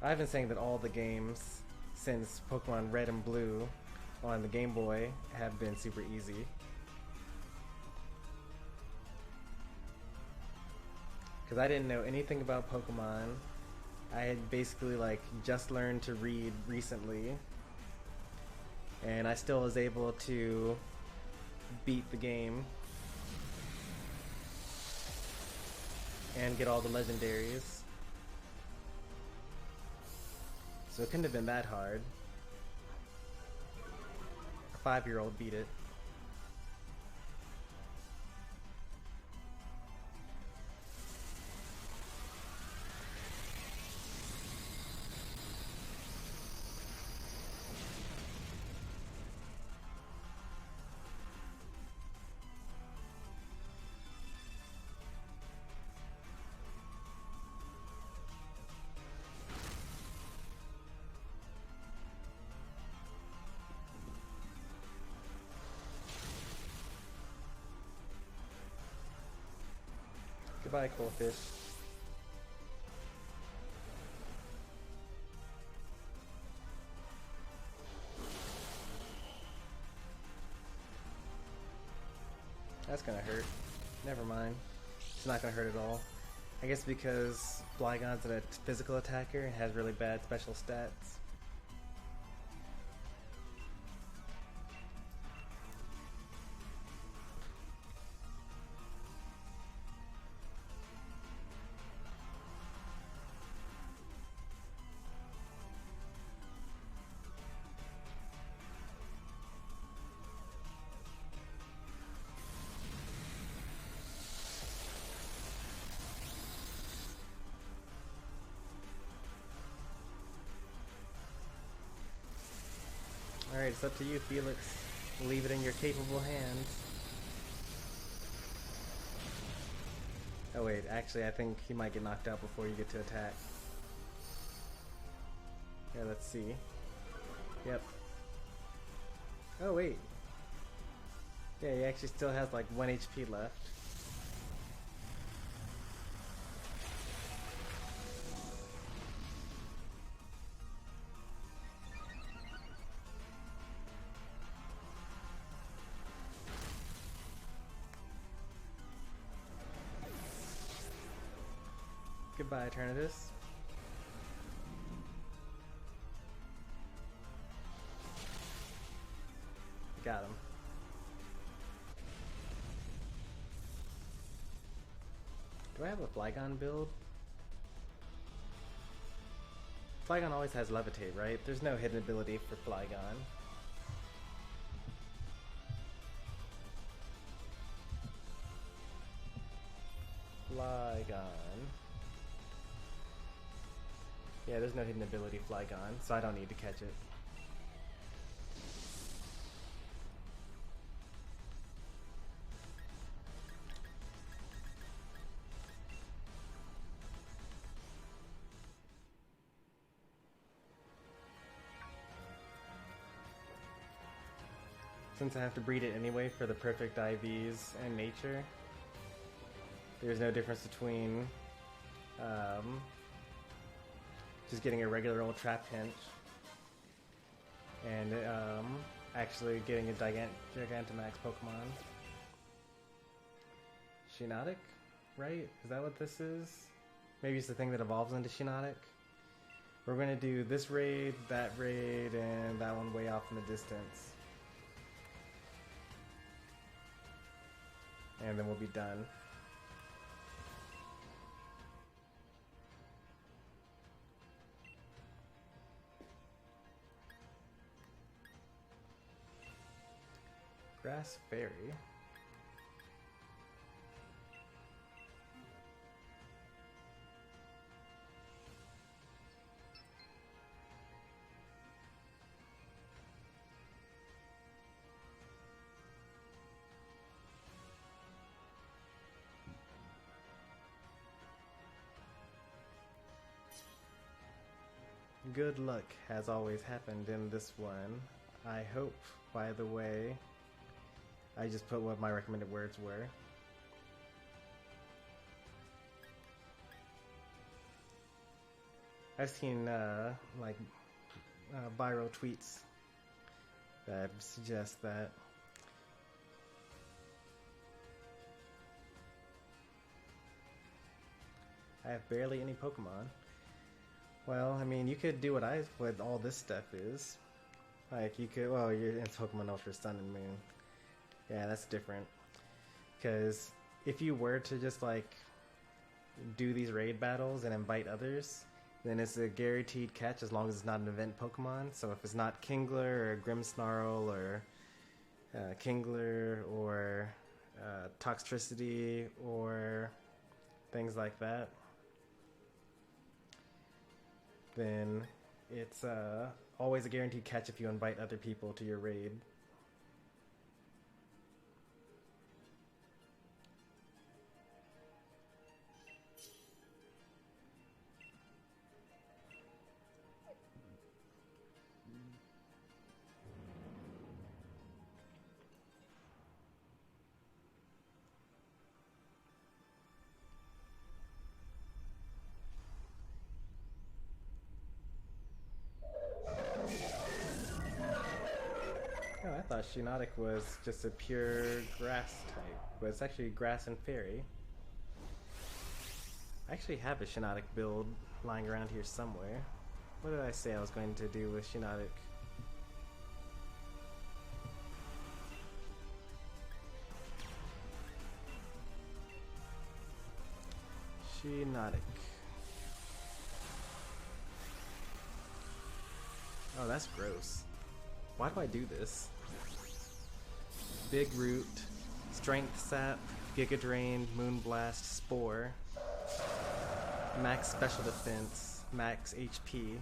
I've been saying that all the games since Pokemon Red and Blue on the Game Boy have been super easy. Because I didn't know anything about Pokemon. I had basically like just learned to read recently, and I still was able to beat the game and get all the legendaries. So it couldn't have been that hard. A 5-year-old beat it. Goodbye, cool fish. That's gonna hurt. Never mind. It's not gonna hurt at all. I guess because Flygon's a physical attacker and has really bad special stats. Alright, it's up to you, Felix. Leave it in your capable hands. Oh wait, actually I think he might get knocked out before you get to attack. Yeah, let's see. Yep. Oh wait. Yeah, he actually still has like 1 HP left. Goodbye, Eternatus. Got him. Do I have a Flygon build? Flygon always has Levitate, right? There's no hidden ability for Flygon. Flygon. Yeah, there's no hidden ability Flygon, so I don't need to catch it. Since I have to breed it anyway for the perfect IVs and nature, there's no difference between just getting a regular old Trap Pinch and actually getting a Gigantamax Pokemon. Shiinotic, right? Is that what this is? Maybe it's the thing that evolves into Shiinotic? We're going to do this raid, and that one way off in the distance. And then we'll be done. Grass Fairy. Good luck has always happened in this one. I hope, by the way, I just put what my recommended words were. I've seen viral tweets that suggest that. I have barely any Pokemon. Well, I mean, you could do what all this stuff is. Like, you could, well, you're in Pokemon Ultra Sun and Moon. Yeah, that's different. Because if you were to just, like, do these raid battles and invite others, then it's a guaranteed catch as long as it's not an event Pokemon. So if it's not Kingler or Grimmsnarl or Kingler or Toxtricity or things like that, then it's always a guaranteed catch if you invite other people to your raid. Oh, I thought Shiinotic was just a pure grass type, but it's actually grass and fairy. I actually have a Shiinotic build lying around here somewhere. What did I say I was going to do with Shiinotic? Shiinotic. Oh, that's gross. Why do I do this? Big Root, Strength Sap, Giga Drain, Moonblast, Spore, Max Special Defense, Max HP.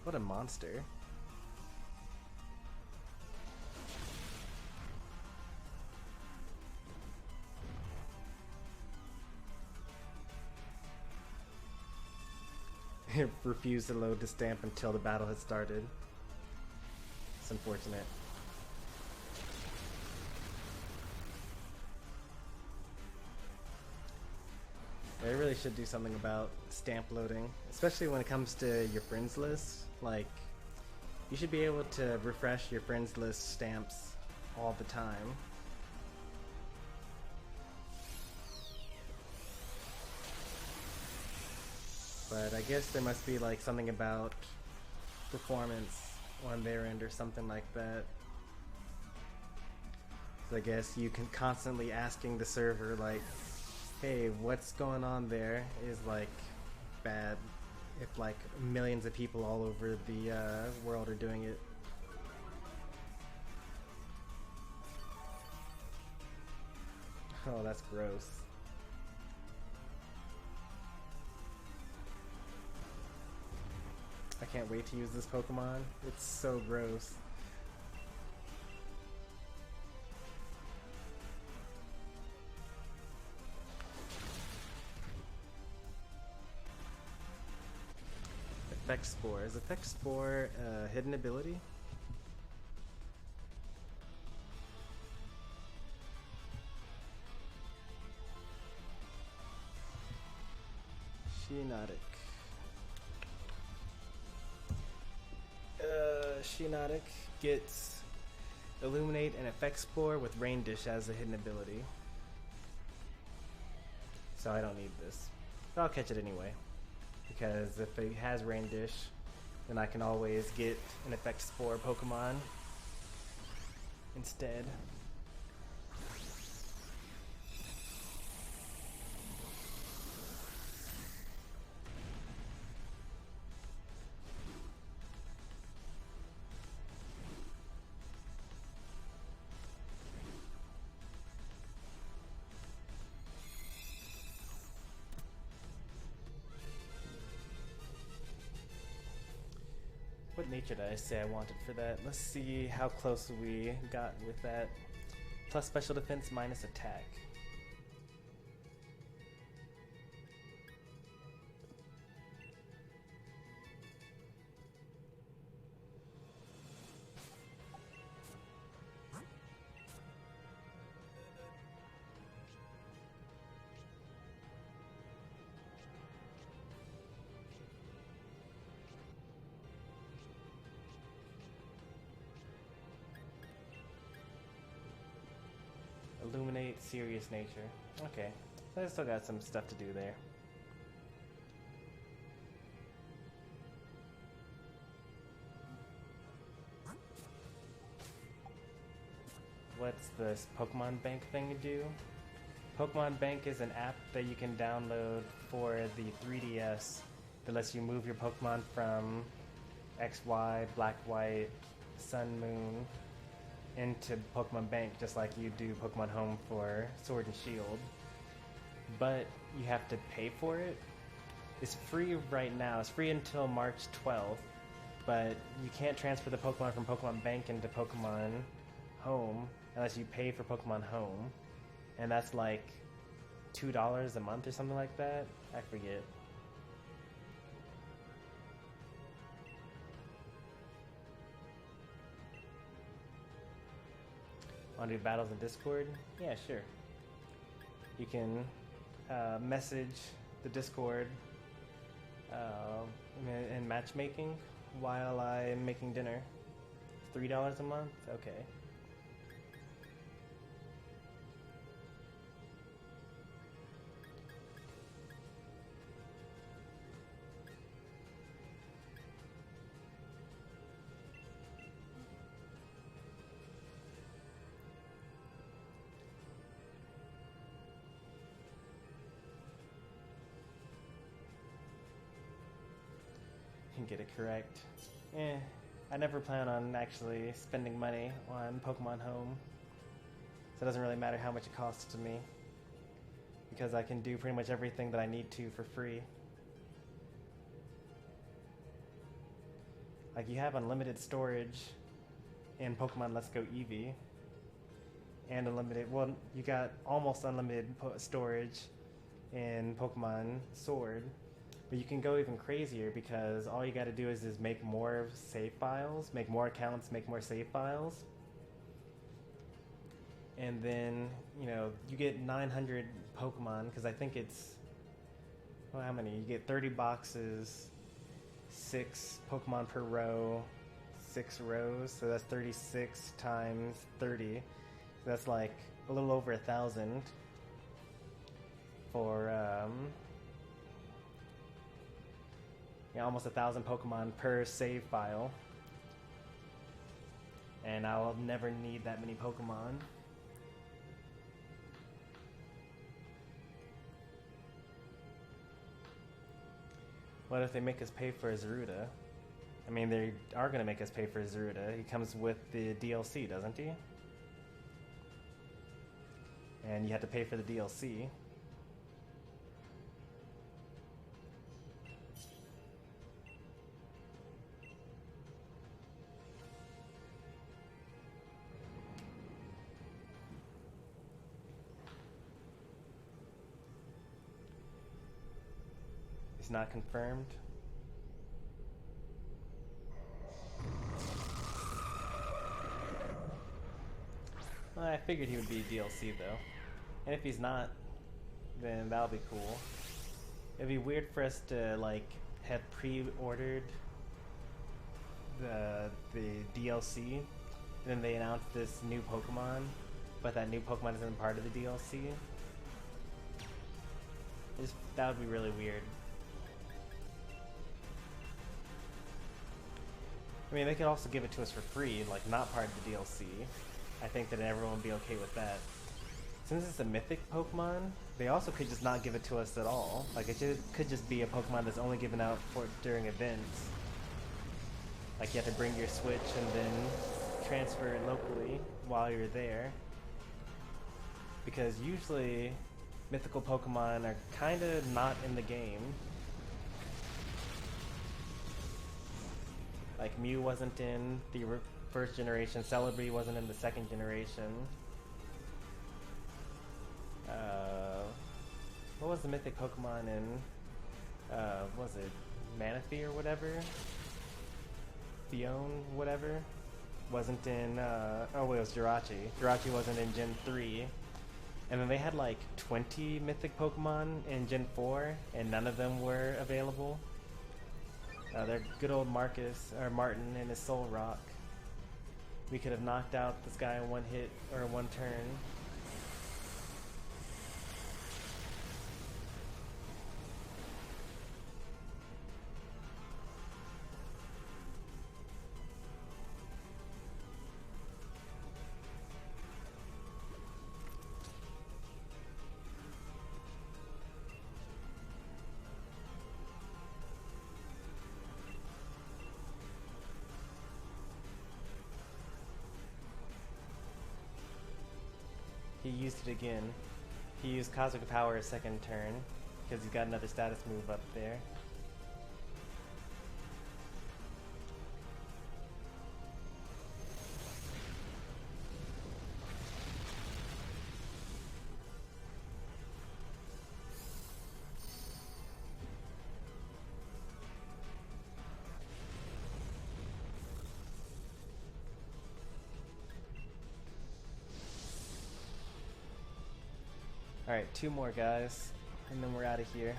What a monster. It refused to load the stamp until the battle had started. It's unfortunate. They really should do something about stamp loading, especially when it comes to your friends list. Like, you should be able to refresh your friends list stamps all the time. But I guess there must be like something about performance on their end or something like that. So I guess you can constantly asking the server like, hey, what's going on there is like bad if like millions of people all over the world are doing it. Oh, that's gross. I can't wait to use this Pokemon. It's so gross. Effect Spore. Is Effect Spore a hidden ability? Shiinotic. Shiinotic gets Illuminate and Effect Spore with Rain Dish as a hidden ability. So I don't need this. But I'll catch it anyway. Because if it has Rain Dish, then I can always get an Effect Spore Pokemon instead. What nature did I say I wanted for that? Let's see how close we got with that. Plus special defense, minus attack. Illuminate, serious nature. Okay, so I still got some stuff to do there. What's this Pokemon Bank thing do? Pokemon Bank is an app that you can download for the 3DS that lets you move your Pokemon from XY, Black, White, Sun, Moon, into Pokemon Bank, just like you do Pokemon Home for Sword and Shield. But you have to pay for it. It's free right now. It's free until March 12th, but you can't transfer the Pokemon from Pokemon Bank into Pokemon Home unless you pay for Pokemon Home. And that's like $2 a month or something like that. I forget. Want to do battles in Discord? Yeah, sure. You can message the Discord in matchmaking while I'm making dinner. $3 a month? Okay. Get it correct. I never plan on actually spending money on Pokemon Home, so it doesn't really matter how much it costs to me, because I can do pretty much everything that I need to for free. Like, you have unlimited storage in Pokemon Let's Go Eevee, and unlimited, well, you got almost unlimited storage in Pokemon Sword. But you can go even crazier, because all you got to do is make more save files, make more accounts, make more save files. And then, you get 900 Pokemon, because I think it's, well, how many? You get 30 boxes, 6 Pokemon per row, 6 rows, so that's 36 times 30. So that's like a little over 1,000 for, you know, almost 1,000 Pokemon per save file. And I'll never need that many Pokemon. What if they make us pay for Zaruda? I mean, they are going to make us pay for Zaruda. He comes with the DLC, doesn't he? And you have to pay for the DLC. It's not confirmed. Well, I figured he would be DLC though. And if he's not, then that'll be cool. It'd be weird for us to like have pre-ordered the DLC, and then they announce this new Pokemon, but that new Pokemon isn't part of the DLC. That would be really weird. I mean, they could also give it to us for free, like not part of the DLC. I think that everyone would be okay with that. Since it's a mythic Pokemon, they also could just not give it to us at all. Like, it could just be a Pokemon that's only given out during events. Like, you have to bring your Switch and then transfer it locally while you're there. Because usually, mythical Pokemon are kind of not in the game. Like, Mew wasn't in the first generation, Celebi wasn't in the second generation. What was the mythic Pokemon in, was it Manaphy or whatever? Theon, whatever? Wasn't in, oh wait, it was Jirachi. Jirachi wasn't in Gen 3. And then they had like 20 mythic Pokemon in Gen 4, and none of them were available. They're good old Martin and his Soul Rock. We could have knocked out this guy in one hit, or one turn. He used it again. He used Cosmic Power a second turn, because he's got another status move up there. Alright, 2 more guys, and then we're out of here.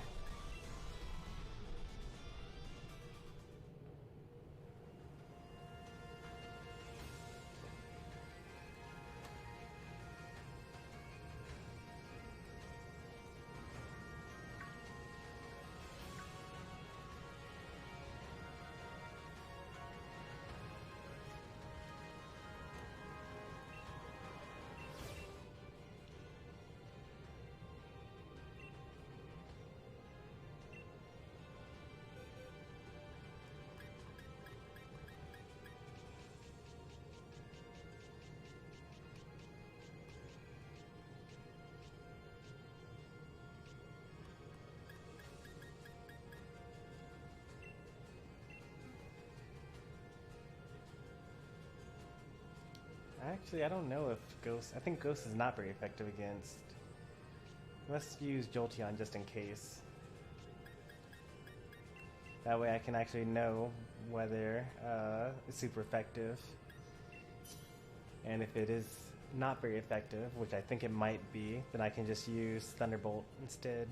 Actually, I don't know if Ghost... I think Ghost is not very effective against... Let's use Jolteon just in case. That way I can actually know whether it's super effective. And if it is not very effective, which I think it might be, then I can just use Thunderbolt instead.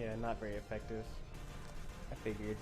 Yeah, not very effective. I figured.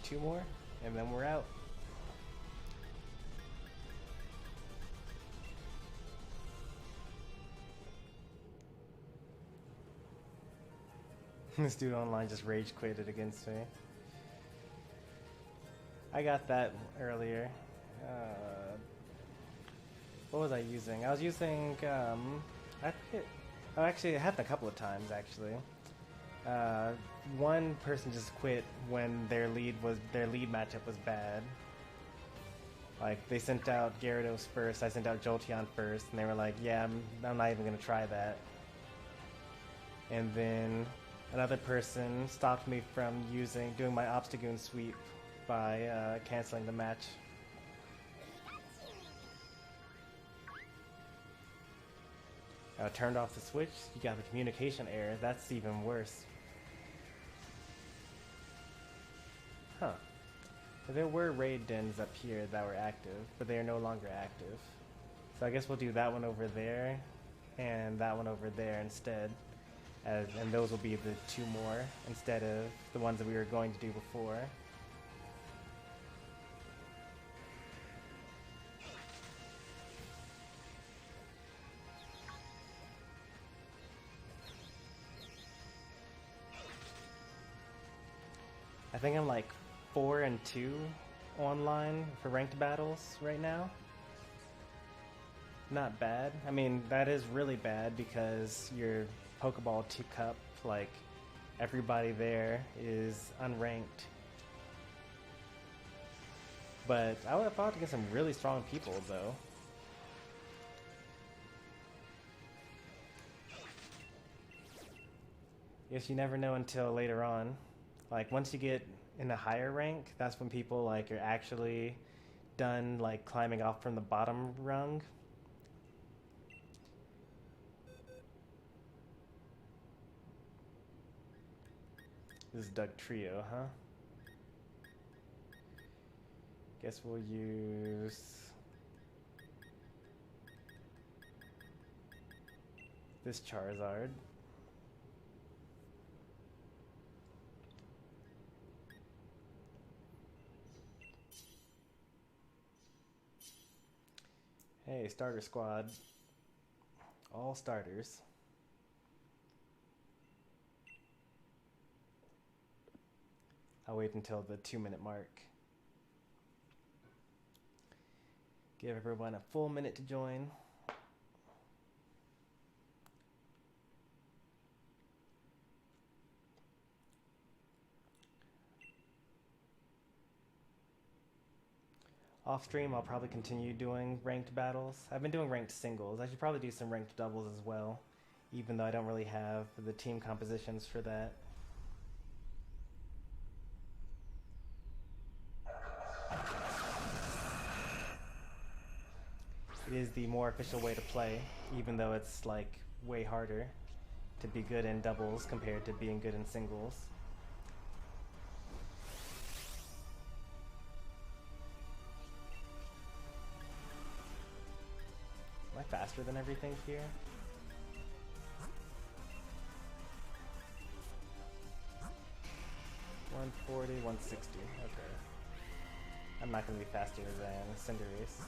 Two more, and then we're out. This dude online just rage quitted against me. I got that earlier. What was I using? I was using, I forget. Oh, actually, it happened a couple of times, actually. One person just quit when their lead matchup was bad. Like, they sent out Gyarados first, I sent out Jolteon first, and they were like, yeah, I'm not even gonna try that. And then another person stopped me from doing my Obstagoon sweep by canceling the match. Turned off the switch, you got the communication error, that's even worse. Huh. There were raid dens up here that were active, but they are no longer active. So I guess we'll do that one over there, and that one over there instead. And those will be the two more, instead of the ones that we were going to do before. I think I'm like 4-2 online for ranked battles right now. Not bad. I mean, that is really bad because your Pokeball 2 Cup, like, everybody there is unranked. But I would have fought against some really strong people, though. Guess you never know until later on. Like, once you get in a higher rank, that's when people, like, are actually done, like, climbing off from the bottom rung. This is Doug Trio, huh? Guess we'll use this Charizard. Hey, starter squad. All starters. I'll wait until the 2-minute mark. Give everyone a full minute to join. Off stream, I'll probably continue doing ranked battles. I've been doing ranked singles. I should probably do some ranked doubles as well, even though I don't really have the team compositions for that. It is the more official way to play, even though it's like way harder to be good in doubles compared to being good in singles. Am I faster than everything here? 140, 160. Okay. I'm not going to be faster than Cinderace.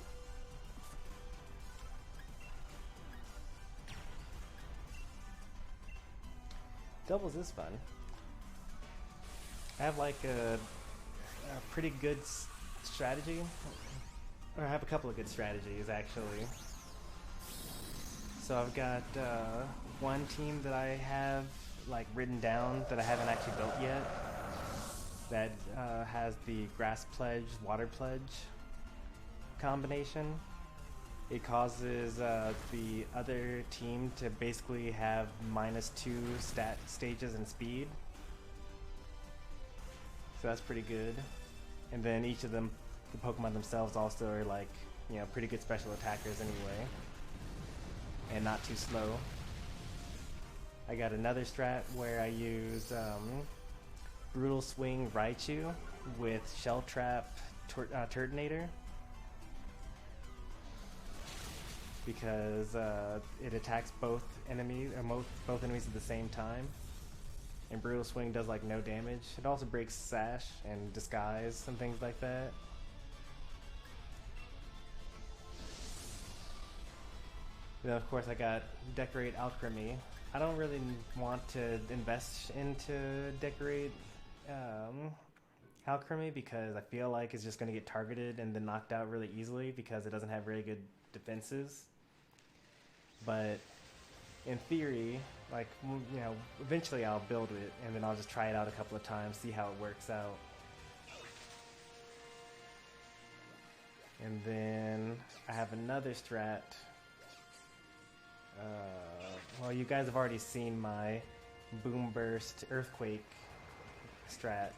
Doubles is fun. I have like a pretty good strategy. Or I have a couple of good strategies actually. So I've got one team that I have like written down that I haven't actually built yet. That has the Grass Pledge, Water Pledge combination. It causes the other team to basically have -2 stat stages and speed. So that's pretty good. And then each of them, the Pokemon themselves also are like, you know, pretty good special attackers anyway. And not too slow. I got another strat where I use Brutal Swing Raichu with Shell Trap Turtonator. Because it attacks both enemies at the same time, and Brutal Swing does like no damage. It also breaks Sash and Disguise and things like that. Then of course I got Decorate Alchemy. I don't really want to invest into Decorate Alchemy because I feel like it's just going to get targeted and then knocked out really easily because it doesn't have really good defenses. But in theory, like, you know, eventually I'll build it and then I'll just try it out a couple of times, see how it works out. And then I have another strat. Well, you guys have already seen my Boom Burst Earthquake strat.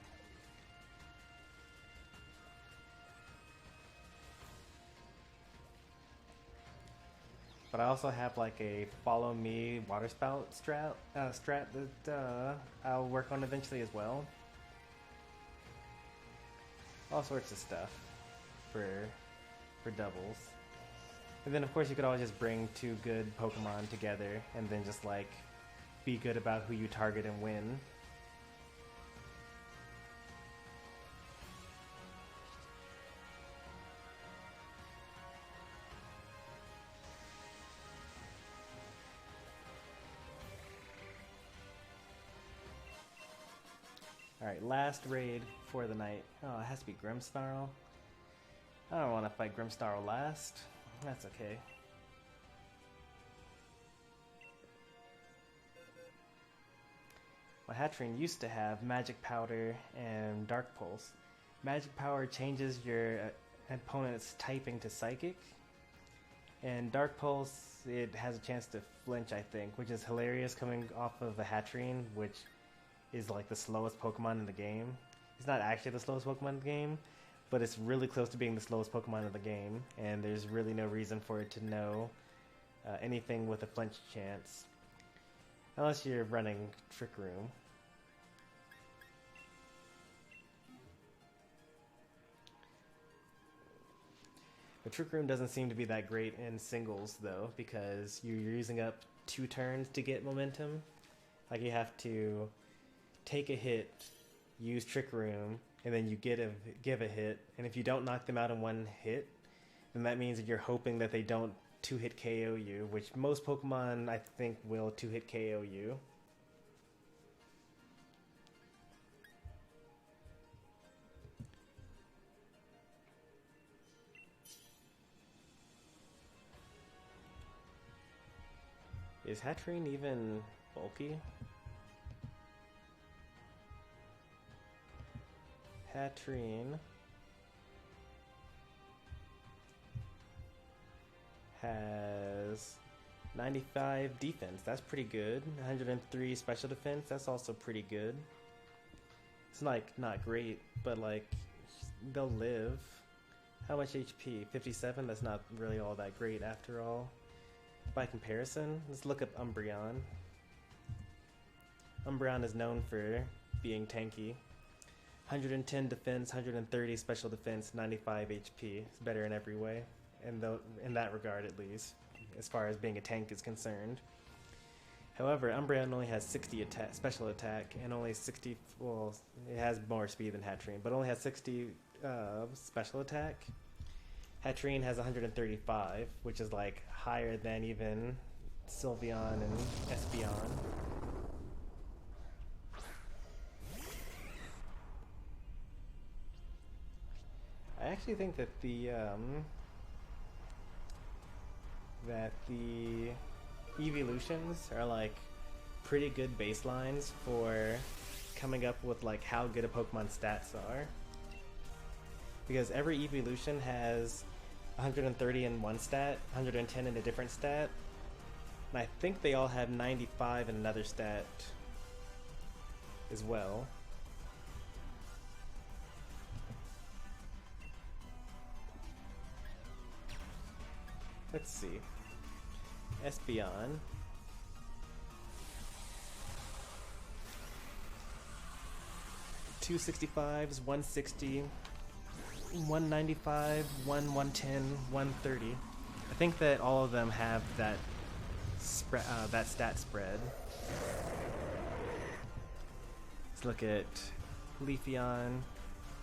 But I also have like a Follow Me Water Spout strat that I'll work on eventually as well. All sorts of stuff for doubles. And then of course you could always just bring two good Pokemon together and then just like be good about who you target and win. Alright, last raid for the night. Oh, it has to be Grimmsnarl. I don't want to fight Grimmsnarl last. That's okay. My Hatterene used to have Magic Powder and Dark Pulse. Magic Power changes your opponent's typing to Psychic. And Dark Pulse, it has a chance to flinch, I think, which is hilarious coming off of the Hatterene, which is like the slowest Pokemon in the game. It's not actually the slowest Pokemon in the game, but it's really close to being the slowest Pokemon in the game, and there's really no reason for it to know anything with a flinch chance. Unless you're running Trick Room. The Trick Room doesn't seem to be that great in singles, though, because you're using up 2 turns to get momentum. Like, you have to take a hit, use Trick Room, and then you give a hit, and if you don't knock them out in 1 hit, then that means that you're hoping that they don't 2-hit KO you, which most Pokemon, I think, will 2-hit KO you. Is Hatterene even bulky? Hatterene has 95 defense. That's pretty good. 103 special defense. That's also pretty good. It's like not great, but like they'll live. How much HP? 57? That's not really all that great after all. By comparison, let's look up Umbreon. Umbreon is known for being tanky. 110 defense, 130 special defense, 95 HP. It's better in every way, in that regard at least, as far as being a tank is concerned. However, Umbreon only has 60 attack, special attack, and only 60. Well, it has more speed than Hatterene, but only has 60 special attack. Hatterene has 135, which is like higher than even Sylveon and Espeon. I actually think that the evolutions are like pretty good baselines for coming up with like how good a Pokemon's stats are, because every evolution has 130 in one stat, 110 in a different stat, and I think they all have 95 in another stat as well. Let's see. Espeon. $265s, 160, 195, 110, 130. I think that all of them have that that stat spread. Let's look at Leafeon.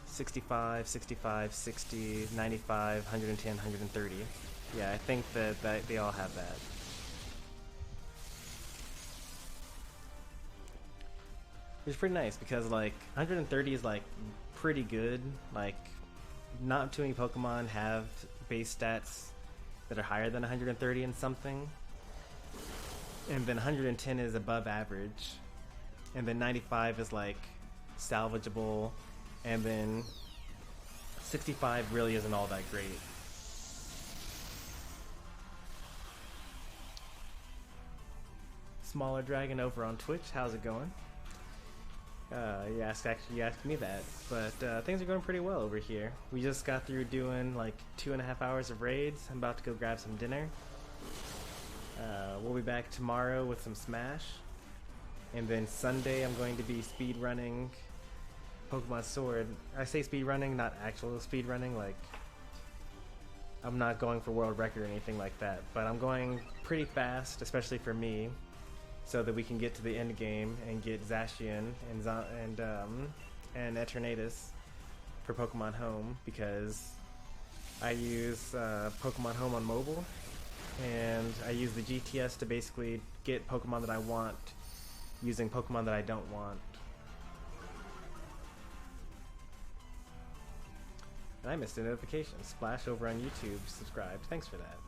65, 65, 60, 95, 110, 130. Yeah, I think that they all have that. Which is pretty nice because like 130 is like pretty good. Like not too many Pokemon have base stats that are higher than 130 and something. And then 110 is above average. And then 95 is like salvageable. And then 65 really isn't all that great. Smaller Dragon over on Twitch, how's it going? You asked me that, but things are going pretty well over here. We just got through doing like 2.5 hours of raids. I'm about to go grab some dinner. We'll be back tomorrow with some Smash, and then Sunday I'm going to be speed running Pokemon Sword. I say speed running, not actual speed running. Like I'm not going for world record or anything like that, but I'm going pretty fast, especially for me, so that we can get to the end game and get Zacian and Eternatus for Pokemon Home, because I use Pokemon Home on mobile, and I use the GTS to basically get Pokemon that I want using Pokemon that I don't want. And I missed a notification. Splash over on YouTube subscribed. Thanks for that.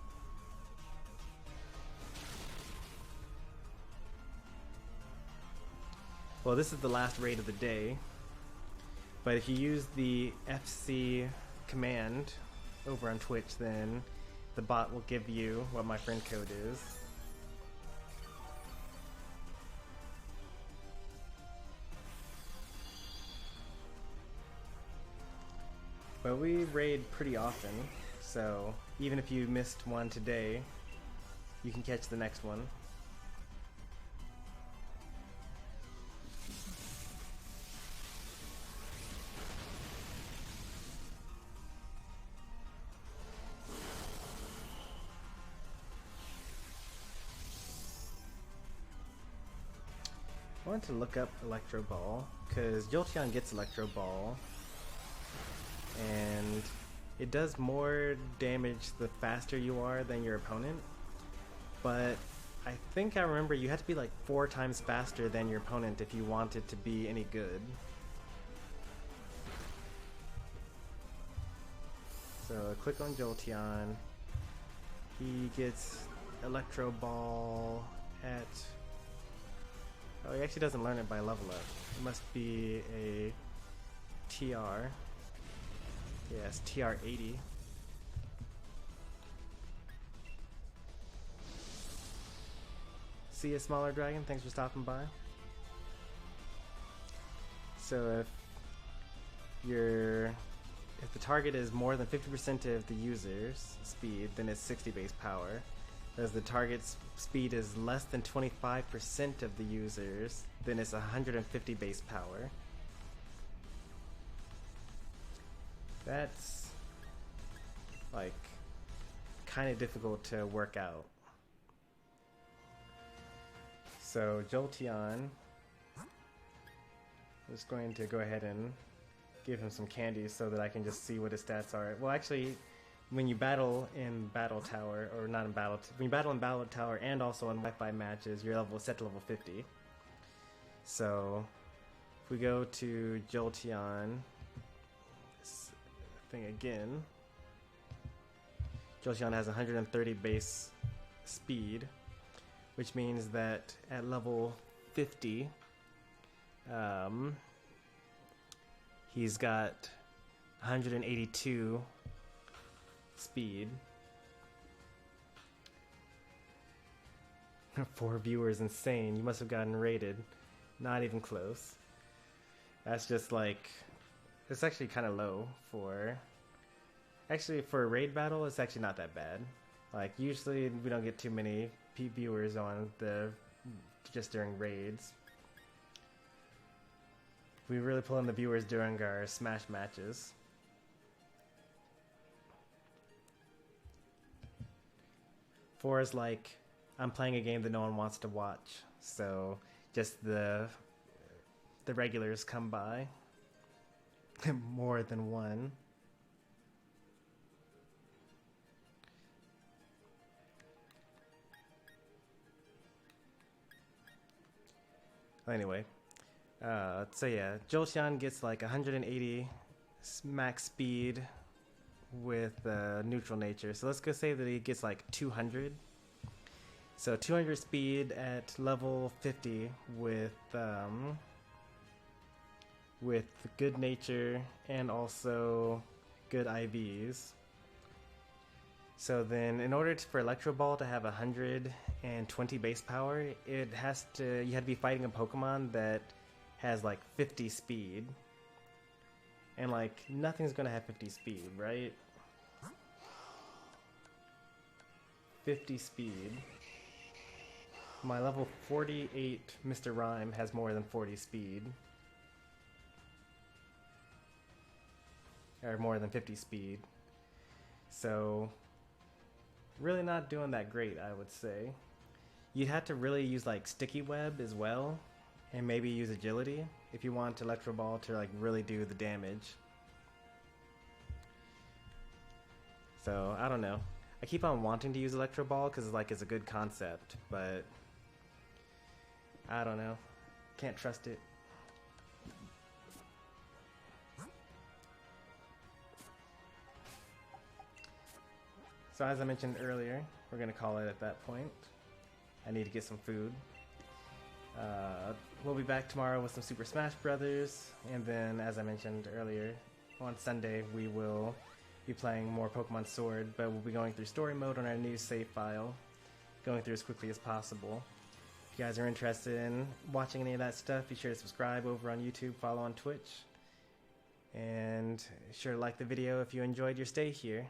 Well, this is the last raid of the day, but if you use the FC command over on Twitch, then the bot will give you what my friend code is. But we raid pretty often, so even if you missed one today, you can catch the next one. I wanted to look up Electro Ball, because Jolteon gets Electro Ball, and it does more damage the faster you are than your opponent, but I think I remember you had to be like 4 times faster than your opponent if you want it to be any good. So click on Jolteon, he gets Electro Ball at... Oh, he actually doesn't learn it by level up. It must be a TR. Yes, TR 80. See a Smaller Dragon, thanks for stopping by. So if the target is more than 50% of the user's speed, then it's 60 base power. As the target's speed is less than 25% of the users, then it's 150 base power. That's like kind of difficult to work out. So Jolteon is going to go ahead and give him some candies so that I can just see what his stats are. Well, actually, when you battle in Battle Tower, or not in Battle, when you battle in Battle Tower and also in Wi-Fi matches, your level is set to level 50. So if we go to Jolteon, this thing again, Jolteon has 130 base speed, which means that at level 50, he's got 182 speed. 4 viewers, insane. You must have gotten rated. Not even close. That's just like, it's actually kind of low for, actually for a raid battle, it's actually not that bad. Like usually we don't get too many viewers on the, just during raids. We really pull in the viewers during our Smash matches. Four is like, I'm playing a game that no one wants to watch, so just the regulars come by. More than one. Anyway, so yeah, Jolteon gets like 180 max speed with neutral nature. So let's go say that he gets like 200. So 200 speed at level 50 with good nature and also good IVs. So then in order for Electro Ball to have 120 base power, you have to be fighting a Pokemon that has like 50 speed. And like nothing's gonna have 50 speed, right? 50 speed. My level 48 Mr. Rhyme has more than 40 speed. Or more than 50 speed. So really not doing that great, I would say. You'd have to really use like Sticky Web as well, and maybe use Agility if you want Electro Ball to like really do the damage. So I don't know. I keep on wanting to use Electro Ball because like it's a good concept, but I don't know. Can't trust it. So as I mentioned earlier, we're going to call it at that point. I need to get some food. We'll be back tomorrow with some Super Smash Brothers, and then as I mentioned earlier, on Sunday we will be playing more Pokemon Sword, but we'll be going through story mode on our new save file, going through as quickly as possible. If you guys are interested in watching any of that stuff, be sure to subscribe over on YouTube, follow on Twitch, and sure to like the video if you enjoyed your stay here.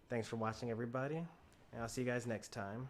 Thanks for watching, everybody, and I'll see you guys next time.